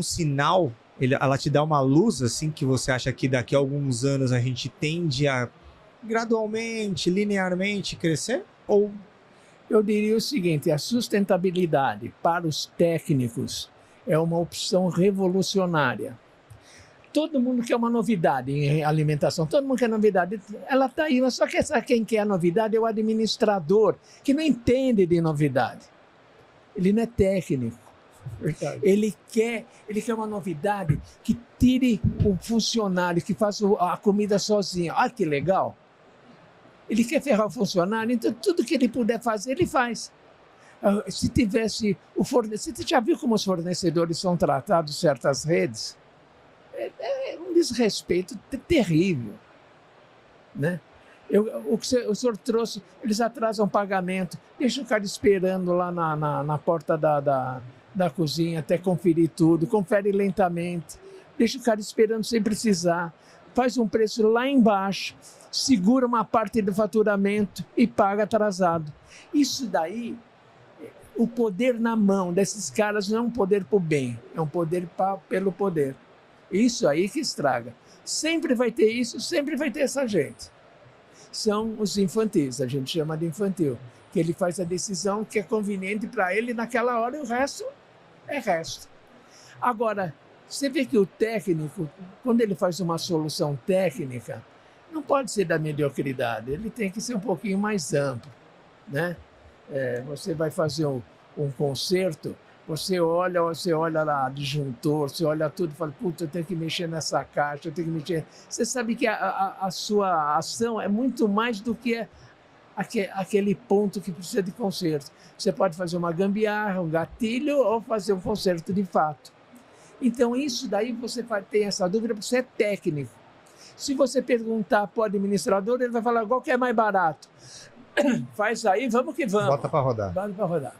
A: sinal, ela te dá uma luz, assim, que você acha que daqui a alguns anos a gente tende a gradualmente, linearmente crescer? Ou...
B: Eu diria o seguinte, a sustentabilidade para os técnicos é uma opção revolucionária. Todo mundo quer uma novidade em alimentação, todo mundo quer novidade. Ela está aí, mas só que quem quer a novidade é o administrador, que não entende de novidade. Ele não é técnico. Verdade. Ele quer uma novidade que tire o funcionário, que faça a comida sozinho. Olha que legal. Ele quer ferrar o funcionário, então tudo que ele puder fazer, ele faz. Se tivesse o fornecedor, você já viu como os fornecedores são tratados em certas redes? É um desrespeito terrível, né? O que o senhor trouxe, eles atrasam pagamento, deixam o cara esperando lá na porta da cozinha até conferir tudo, confere lentamente, deixa o cara esperando sem precisar, faz um preço lá embaixo, segura uma parte do faturamento e paga atrasado. Isso daí, o poder na mão desses caras não é um poder para o bem, é um poder pelo poder. Isso aí que estraga. Sempre vai ter isso, sempre vai ter essa gente. São os infantis, a gente chama de infantil, que ele faz a decisão que é conveniente para ele naquela hora e o resto é resto. Agora, você vê que o técnico, quando ele faz uma solução técnica, não pode ser da mediocridade, ele tem que ser um pouquinho mais amplo, né? Você vai fazer um concerto, você olha lá, disjuntor, você olha tudo e fala, puta, eu tenho que mexer nessa caixa, eu tenho que mexer... Você sabe que a sua ação é muito mais do que aquele ponto que precisa de conserto. Você pode fazer uma gambiarra, um gatilho, ou fazer um conserto de fato. Então, isso daí você tem essa dúvida, porque você é técnico. Se você perguntar para o administrador, ele vai falar, qual que é mais barato? Faz aí, vamos que vamos.
A: Bota para rodar.
B: Bota para rodar.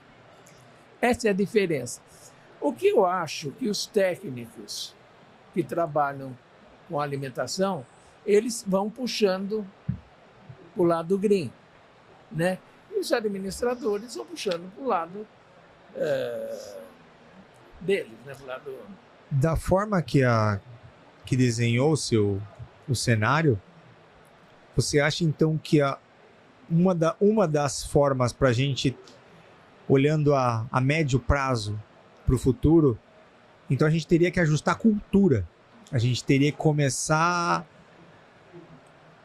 B: Essa é a diferença. O que eu acho que os técnicos que trabalham com alimentação, eles vão puxando para o lado green, né? E os administradores vão puxando para o lado deles, né? Pro lado...
A: Da forma que desenhou o cenário, você acha então que uma das formas para a gente, olhando a médio prazo para o futuro, então a gente teria que ajustar a cultura, a gente teria que começar,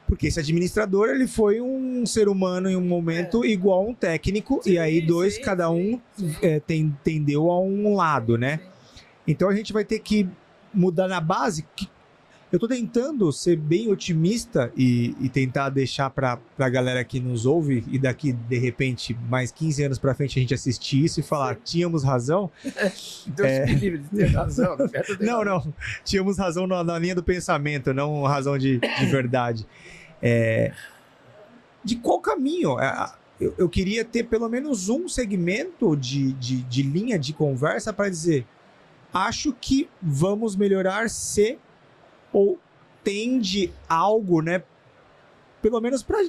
A: porque esse administrador ele foi um ser humano em um momento igual a um técnico, sim, e aí cada um tendeu a um lado, né? Então a gente vai ter que mudar na base. Eu tô tentando ser bem otimista e tentar deixar pra galera que nos ouve e daqui, de repente, mais 15 anos pra frente a gente assistir isso e falar, tínhamos razão.
B: Deus me livre de ter razão.
A: Não. Tínhamos razão na linha do pensamento, não razão de verdade. De qual caminho? Eu queria ter pelo menos um segmento de linha de conversa para dizer, acho que vamos melhorar se ou tende algo, né? Pelo menos para...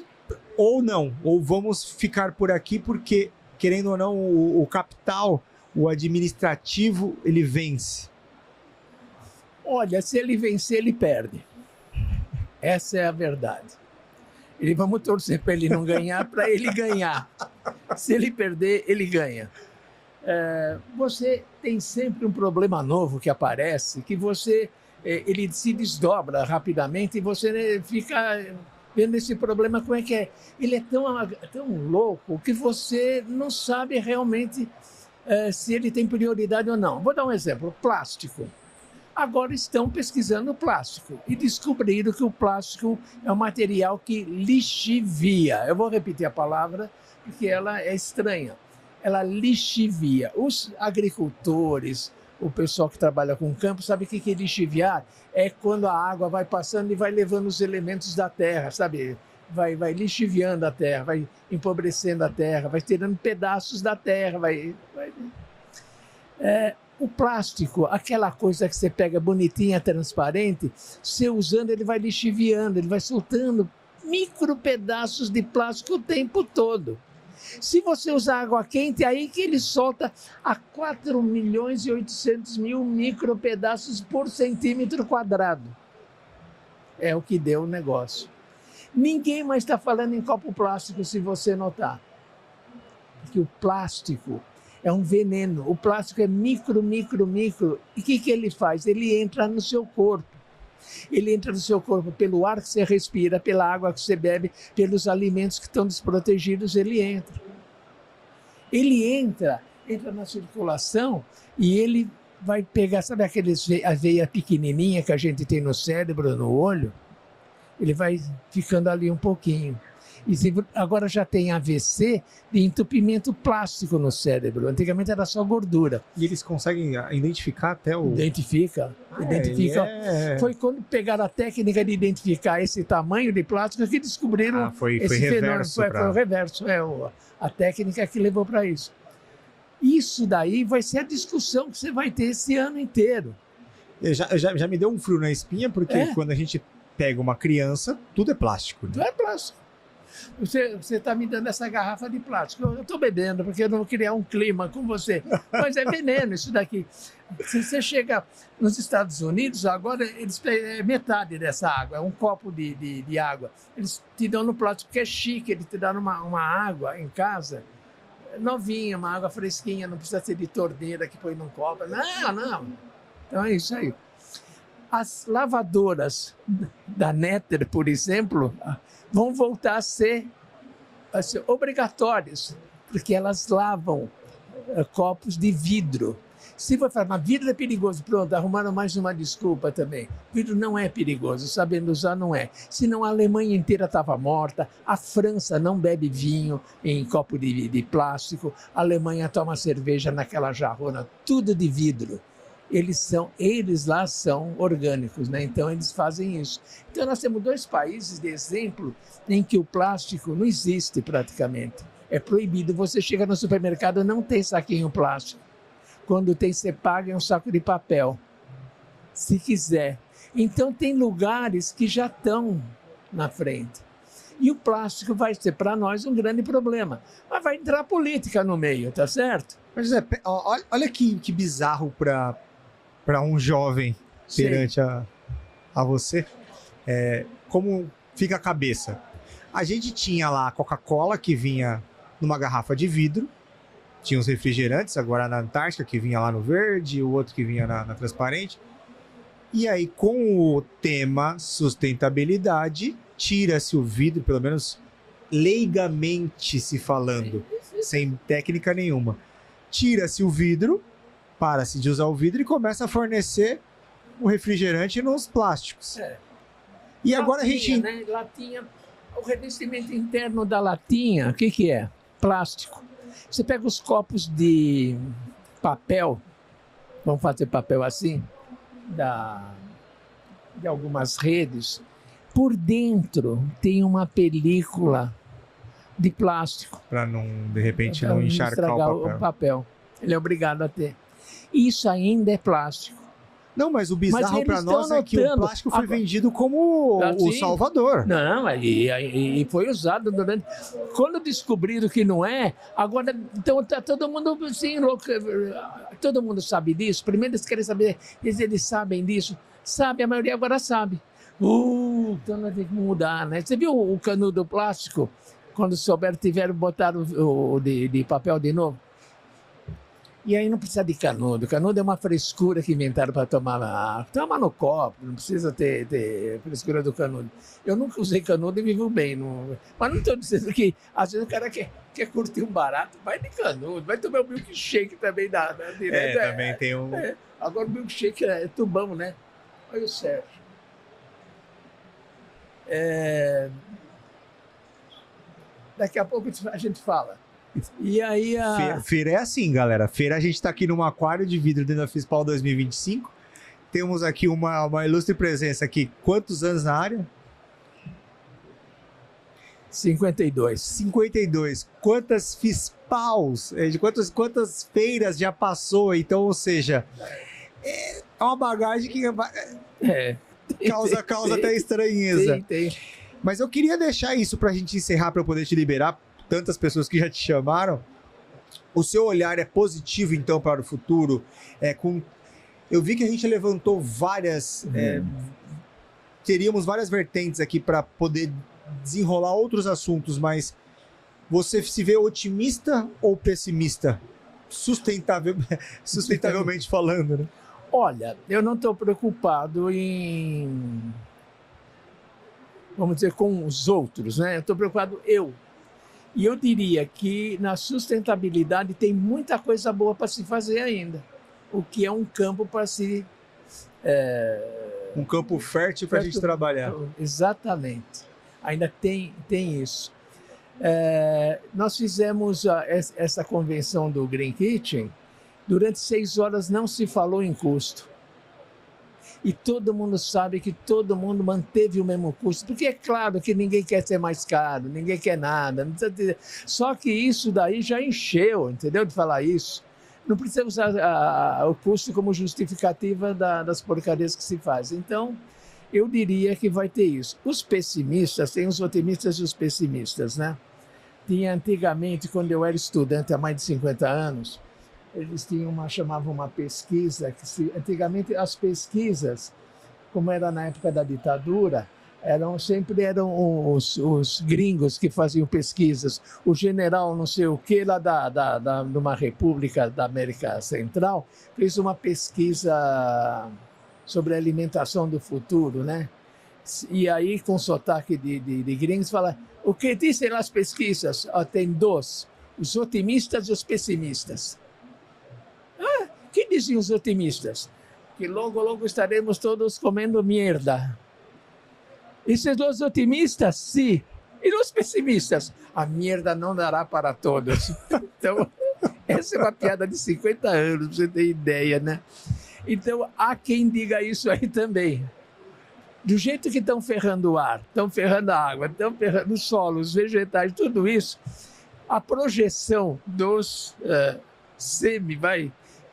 A: Ou não, ou vamos ficar por aqui porque, querendo ou não, o capital, o administrativo, ele vence.
B: Olha, se ele vencer, ele perde. Essa é a verdade. E vamos torcer para ele não ganhar, para ele ganhar. Se ele perder, ele ganha. Você tem sempre um problema novo que aparece, que ele se desdobra rapidamente e você fica vendo esse problema, como é que é. Ele é tão louco que você não sabe realmente se ele tem prioridade ou não. Vou dar um exemplo, plástico. Agora estão pesquisando o plástico e descobriram que o plástico é um material que lixivia. Eu vou repetir a palavra porque ela é estranha. Ela lixivia. Os agricultores, o pessoal que trabalha com o campo, sabe o que é lixiviar? É quando a água vai passando e vai levando os elementos da terra, sabe? Vai lixiviando a terra, vai empobrecendo a terra, vai tirando pedaços da terra, o plástico, aquela coisa que você pega bonitinha, transparente, você usando, ele vai lixiviando, ele vai soltando micro pedaços de plástico o tempo todo. Se você usar água quente, aí que ele solta a 4.800.000 micropedaços por centímetro quadrado. É o que deu o negócio. Ninguém mais está falando em copo plástico, se você notar. Porque o plástico é um veneno. O plástico é micro. E o que ele faz? Ele entra no seu corpo. Ele entra no seu corpo pelo ar que você respira, pela água que você bebe, pelos alimentos que estão desprotegidos, ele entra. Ele entra na circulação e ele vai pegar, sabe a veia pequenininha que a gente tem no cérebro, no olho? Ele vai ficando ali um pouquinho. E agora já tem AVC de entupimento plástico no cérebro. Antigamente era só gordura.
A: E eles conseguem identificar até o...
B: Identifica. Foi quando pegaram a técnica de identificar esse tamanho de plástico que descobriram esse fenômeno. Foi o reverso. A técnica que levou para isso. Isso daí vai ser a discussão que você vai ter esse ano inteiro.
A: Já me deu um frio na espinha, porque quando a gente pega uma criança, tudo é plástico. Né?
B: Tudo é plástico. Você está me dando essa garrafa de plástico. Eu estou bebendo, porque eu não vou criar um clima com você. Mas é veneno isso daqui. Se você chega nos Estados Unidos, agora eles metade dessa água, é um copo de água. Eles te dão no plástico, porque é chique, eles te dão uma água em casa, novinha, uma água fresquinha, não precisa ser de torneira que põe num copo. Não. Então é isso aí. As lavadoras da Netter, por exemplo, vão voltar a ser obrigatórias, porque elas lavam copos de vidro. Se for falar, mas vidro é perigoso, pronto, arrumaram mais uma desculpa também. Vidro não é perigoso, sabendo usar não é. Senão a Alemanha inteira estava morta, a França não bebe vinho em copo de plástico, a Alemanha toma cerveja naquela jarrona, tudo de vidro. Eles lá são orgânicos, né? Então eles fazem isso. Então nós temos 2 países de exemplo em que o plástico não existe praticamente. É proibido. Você chega no supermercado, não tem saquinho plástico. Quando tem, você paga um saco de papel, se quiser. Então tem lugares que já estão na frente. E o plástico vai ser para nós um grande problema. Mas vai entrar política no meio, tá certo?
A: Mas José, olha que bizarro para um jovem perante a você, como fica a cabeça. A gente tinha lá a Coca-Cola que vinha numa garrafa de vidro, tinha os refrigerantes, agora na Antártica que vinha lá no verde, o outro que vinha na transparente. E aí, com o tema sustentabilidade, tira-se o vidro, pelo menos leigamente se falando, sem técnica nenhuma. Tira-se o vidro, para-se de usar o vidro e começa a fornecer o refrigerante nos plásticos. E agora
B: latinha,
A: a gente...
B: Né? Latinha, o revestimento interno da latinha, o que que é? Plástico. Você pega os copos de papel, vamos fazer papel assim, de algumas redes, por dentro tem uma película de plástico.
A: Para não, de repente,
B: Pra
A: não encharcar
B: estragar
A: o papel.
B: Ele é obrigado a ter. Isso ainda é plástico.
A: Não, mas o bizarro
B: eles
A: para nós
B: estão
A: é que o
B: notando.
A: plástico foi
B: Agora-
A: vendido como o
B: Assim?
A: salvador.
B: Não, e foi usado durante... Quando descobriram que não é, agora então tá todo mundo assim, louco, todo mundo sabe disso. Primeiro eles querem saber, eles sabem disso. Sabe, a maioria agora sabe. Então nós temos que mudar, né? Você viu o canudo plástico? Quando souberam, tiveram botar o de papel de novo? E aí não precisa de canudo. Canudo é uma frescura que inventaram para tomar água. Toma no copo, não precisa ter frescura do canudo. Eu nunca usei canudo e vivo bem. Mas não estou dizendo que às vezes o cara quer curtir um barato, vai de canudo, vai tomar um milkshake também da direto.
A: Também tem um...
B: Agora o milkshake é tubão, né? Olha o Sérgio. Daqui a pouco a gente fala. E aí
A: Feira é assim, galera. Feira, a gente tá aqui num aquário de vidro dentro da FISPAL 2025. Temos aqui uma ilustre presença aqui. Quantos anos na área?
B: 52.
A: 52. Quantas FISPALs, quantas feiras já passou? Então, ou seja, é uma bagagem que causa até estranheza.
B: Tem.
A: Mas eu queria deixar isso pra gente encerrar, pra eu poder te liberar. Tantas pessoas que já te chamaram. O seu olhar é positivo, então, para o futuro? Eu vi que a gente levantou várias... teríamos várias vertentes aqui para poder desenrolar outros assuntos, mas você se vê otimista ou pessimista? Sustentavelmente falando, né?
B: Olha, eu não estou preocupado em... Vamos dizer, com os outros, né? Eu estou preocupado E eu diria que na sustentabilidade tem muita coisa boa para se fazer ainda. O que é um campo para se...
A: Um campo fértil para a gente trabalhar.
B: Exatamente. Ainda tem isso. Nós fizemos essa convenção do Green Kitchen. Durante 6 horas não se falou em custo. E todo mundo sabe que todo mundo manteve o mesmo custo, porque é claro que ninguém quer ser mais caro, ninguém quer nada. Não precisa ter... Só que isso daí já encheu, entendeu? De falar isso. Não precisa usar o custo como justificativa das porcarias que se fazem. Então, eu diria que vai ter isso. Os pessimistas, tem os otimistas e os pessimistas, né? Tinha antigamente, quando eu era estudante há mais de 50 anos, eles chamavam uma pesquisa, antigamente as pesquisas, como era na época da ditadura, sempre eram os gringos que faziam pesquisas. O general não sei o que lá de uma república da América Central fez uma pesquisa sobre a alimentação do futuro, né? E aí, com sotaque de gringos, fala, o que dizem as pesquisas? Tem 2, os otimistas e os pessimistas. O que dizem os otimistas? Que logo estaremos todos comendo merda. Esses os otimistas, sim. E os pessimistas? A merda não dará para todos. Então, essa é uma piada de 50 anos, para você ter ideia, né? Então, há quem diga isso aí também. Do jeito que estão ferrando o ar, estão ferrando a água, estão ferrando o solo, os vegetais, tudo isso, a projeção dos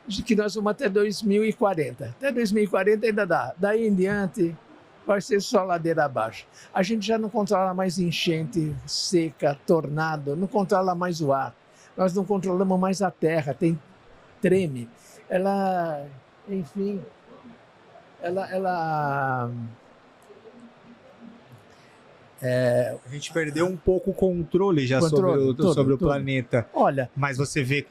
B: de que nós vamos até 2040. Até 2040 ainda dá. Daí em diante vai ser só ladeira abaixo. A gente já não controla mais enchente, seca, tornado, não controla mais o ar. Nós não controlamos mais a terra, treme. Ela, enfim,
A: A gente perdeu um pouco o controle já sobre o planeta.
B: Olha,
A: mas você vê...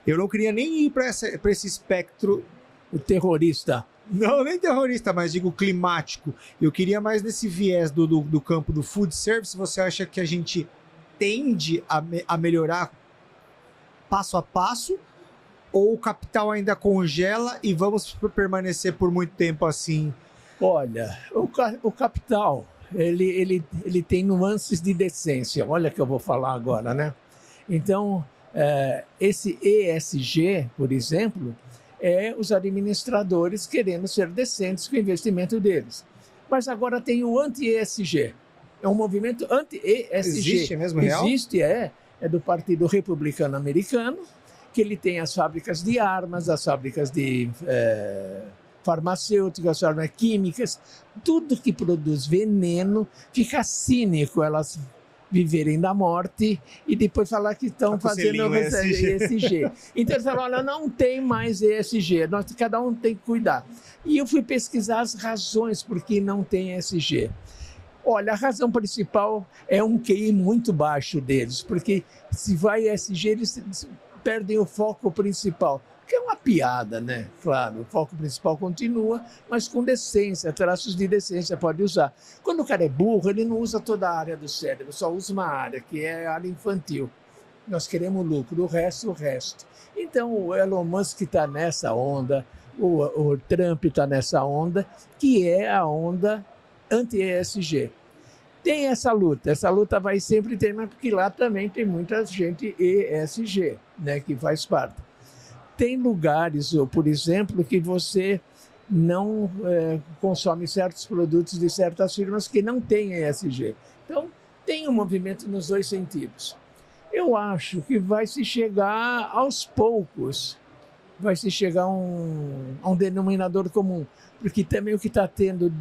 A: Eu não queria nem ir para esse espectro...
B: O terrorista.
A: Não, nem terrorista, mas digo climático. Eu queria mais nesse viés do campo do food service. Você acha que a gente tende a melhorar passo a passo? ou o capital ainda congela e vamos permanecer por muito tempo assim?
B: Olha, o capital, ele tem nuances de decência. Olha que eu vou falar agora, né? Então, esse ESG, por exemplo, é os administradores querendo ser decentes com o investimento deles. Mas agora tem o anti-ESG. É um movimento anti-ESG.
A: Existe mesmo, real?
B: Existe, é do Partido Republicano Americano, que ele tem as fábricas de armas, as fábricas de farmacêuticas, armas químicas, tudo que produz veneno, fica cínico elas viverem da morte e depois falar que estão fazendo ESG. Então eles falam, olha, não tem mais ESG, cada um tem que cuidar. E eu fui pesquisar as razões por que não tem ESG. Olha, a razão principal é um QI muito baixo deles, porque se vai ESG, eles perdem o foco principal. Que é uma piada, né? Claro, o foco principal continua, mas com decência, traços de decência pode usar. Quando o cara é burro, ele não usa toda a área do cérebro, só usa uma área, que é a área infantil. Nós queremos lucro, o resto. Então, o Elon Musk está nessa onda, o Trump está nessa onda, que é a onda anti-ESG. Tem essa luta vai sempre ter, mas porque lá também tem muita gente ESG, né, que faz parte. Tem lugares, por exemplo, que você não consome certos produtos de certas firmas que não têm ESG. Então, tem um movimento nos dois sentidos. Eu acho que vai se chegar aos poucos, vai se chegar a um denominador comum. Porque também o que está tendo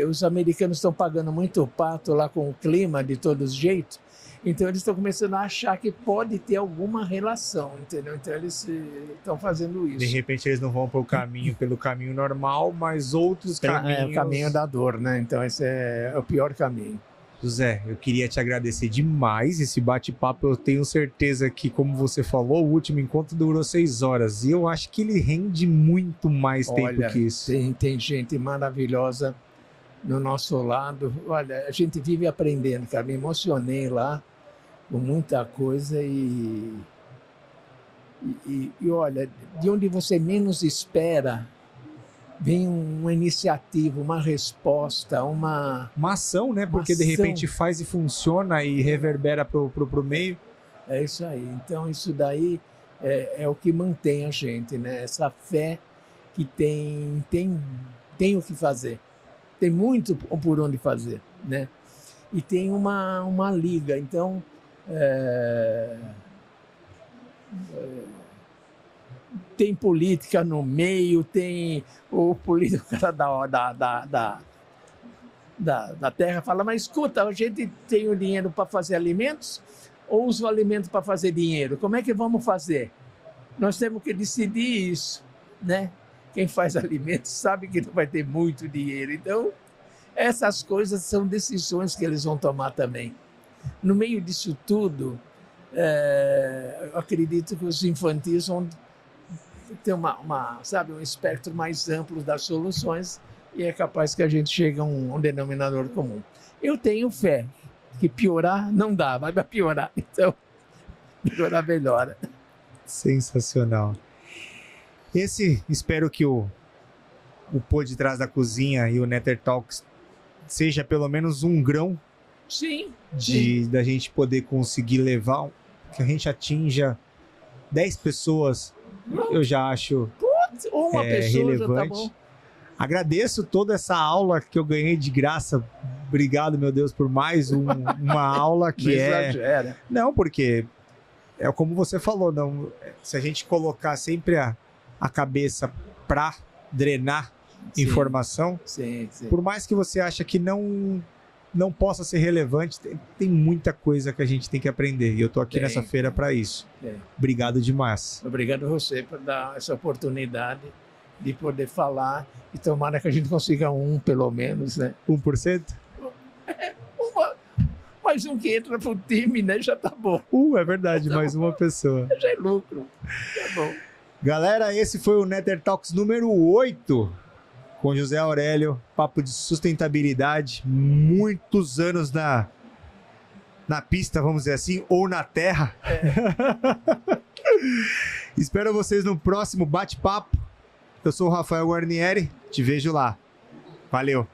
B: os americanos estão pagando muito pato lá com o clima de todos os jeitos, então eles estão começando a achar que pode ter alguma relação, entendeu? Então eles estão fazendo isso.
A: De repente eles não vão pelo caminho normal, mas outros caminhos...
B: É o caminho da dor, né? Então esse é o pior caminho.
A: José, eu queria te agradecer demais esse bate-papo. Eu tenho certeza que, como você falou, o último encontro durou 6 horas. E eu acho que ele rende muito mais tempo que isso.
B: Tem gente maravilhosa no nosso lado. Olha, a gente vive aprendendo, cara. Me emocionei lá com muita coisa e olha, de onde você menos espera, vem uma iniciativa, uma resposta, uma
A: ação, né? Porque de repente faz e funciona e reverbera pro meio.
B: É isso aí. Então isso daí é o que mantém a gente, né? Essa fé que tem o que fazer. Tem muito por onde fazer, né? E tem uma liga. Então tem política no meio, tem o político da terra fala, mas escuta, a gente tem o dinheiro para fazer alimentos ou usa o alimento para fazer dinheiro? Como é que vamos fazer? Nós temos que decidir isso, né? Quem faz alimentos sabe que não vai ter muito dinheiro. Então, essas coisas são decisões que eles vão tomar também. No meio disso tudo, eu acredito que os infantis vão ter um espectro mais amplo das soluções e é capaz que a gente chegue a um denominador comum. Eu tenho fé que piorar não dá, mas vai piorar, então melhorar melhora.
A: Sensacional. Espero que o Pô de Trás da Cozinha e o Nether Talks seja pelo menos um grão da gente poder conseguir levar, que a gente atinja 10 pessoas. Eu já acho
B: uma pessoa
A: relevante.
B: já tá bom.
A: Agradeço toda essa aula que eu ganhei de graça. Obrigado, meu Deus, por mais uma aula que
B: exagera.
A: Não, porque é como você falou, não, se a gente colocar sempre a cabeça para drenar informação, por mais que você ache que não possa ser relevante, tem muita coisa que a gente tem que aprender. E eu tô aqui nessa feira para isso. Obrigado demais.
B: Obrigado a você por dar essa oportunidade de poder falar e tomara que a gente consiga pelo menos, né?
A: 1%?
B: Mais um que entra pro time, né? Já tá bom.
A: É verdade, mais uma pessoa.
B: Já é lucro. Tá bom.
A: Galera, esse foi o Nether Talks número 8. Com José Aurélio, papo de sustentabilidade, muitos anos na pista, vamos dizer assim, ou na terra. Espero vocês no próximo bate-papo. Eu sou o Rafael Guarnieri, te vejo lá. Valeu!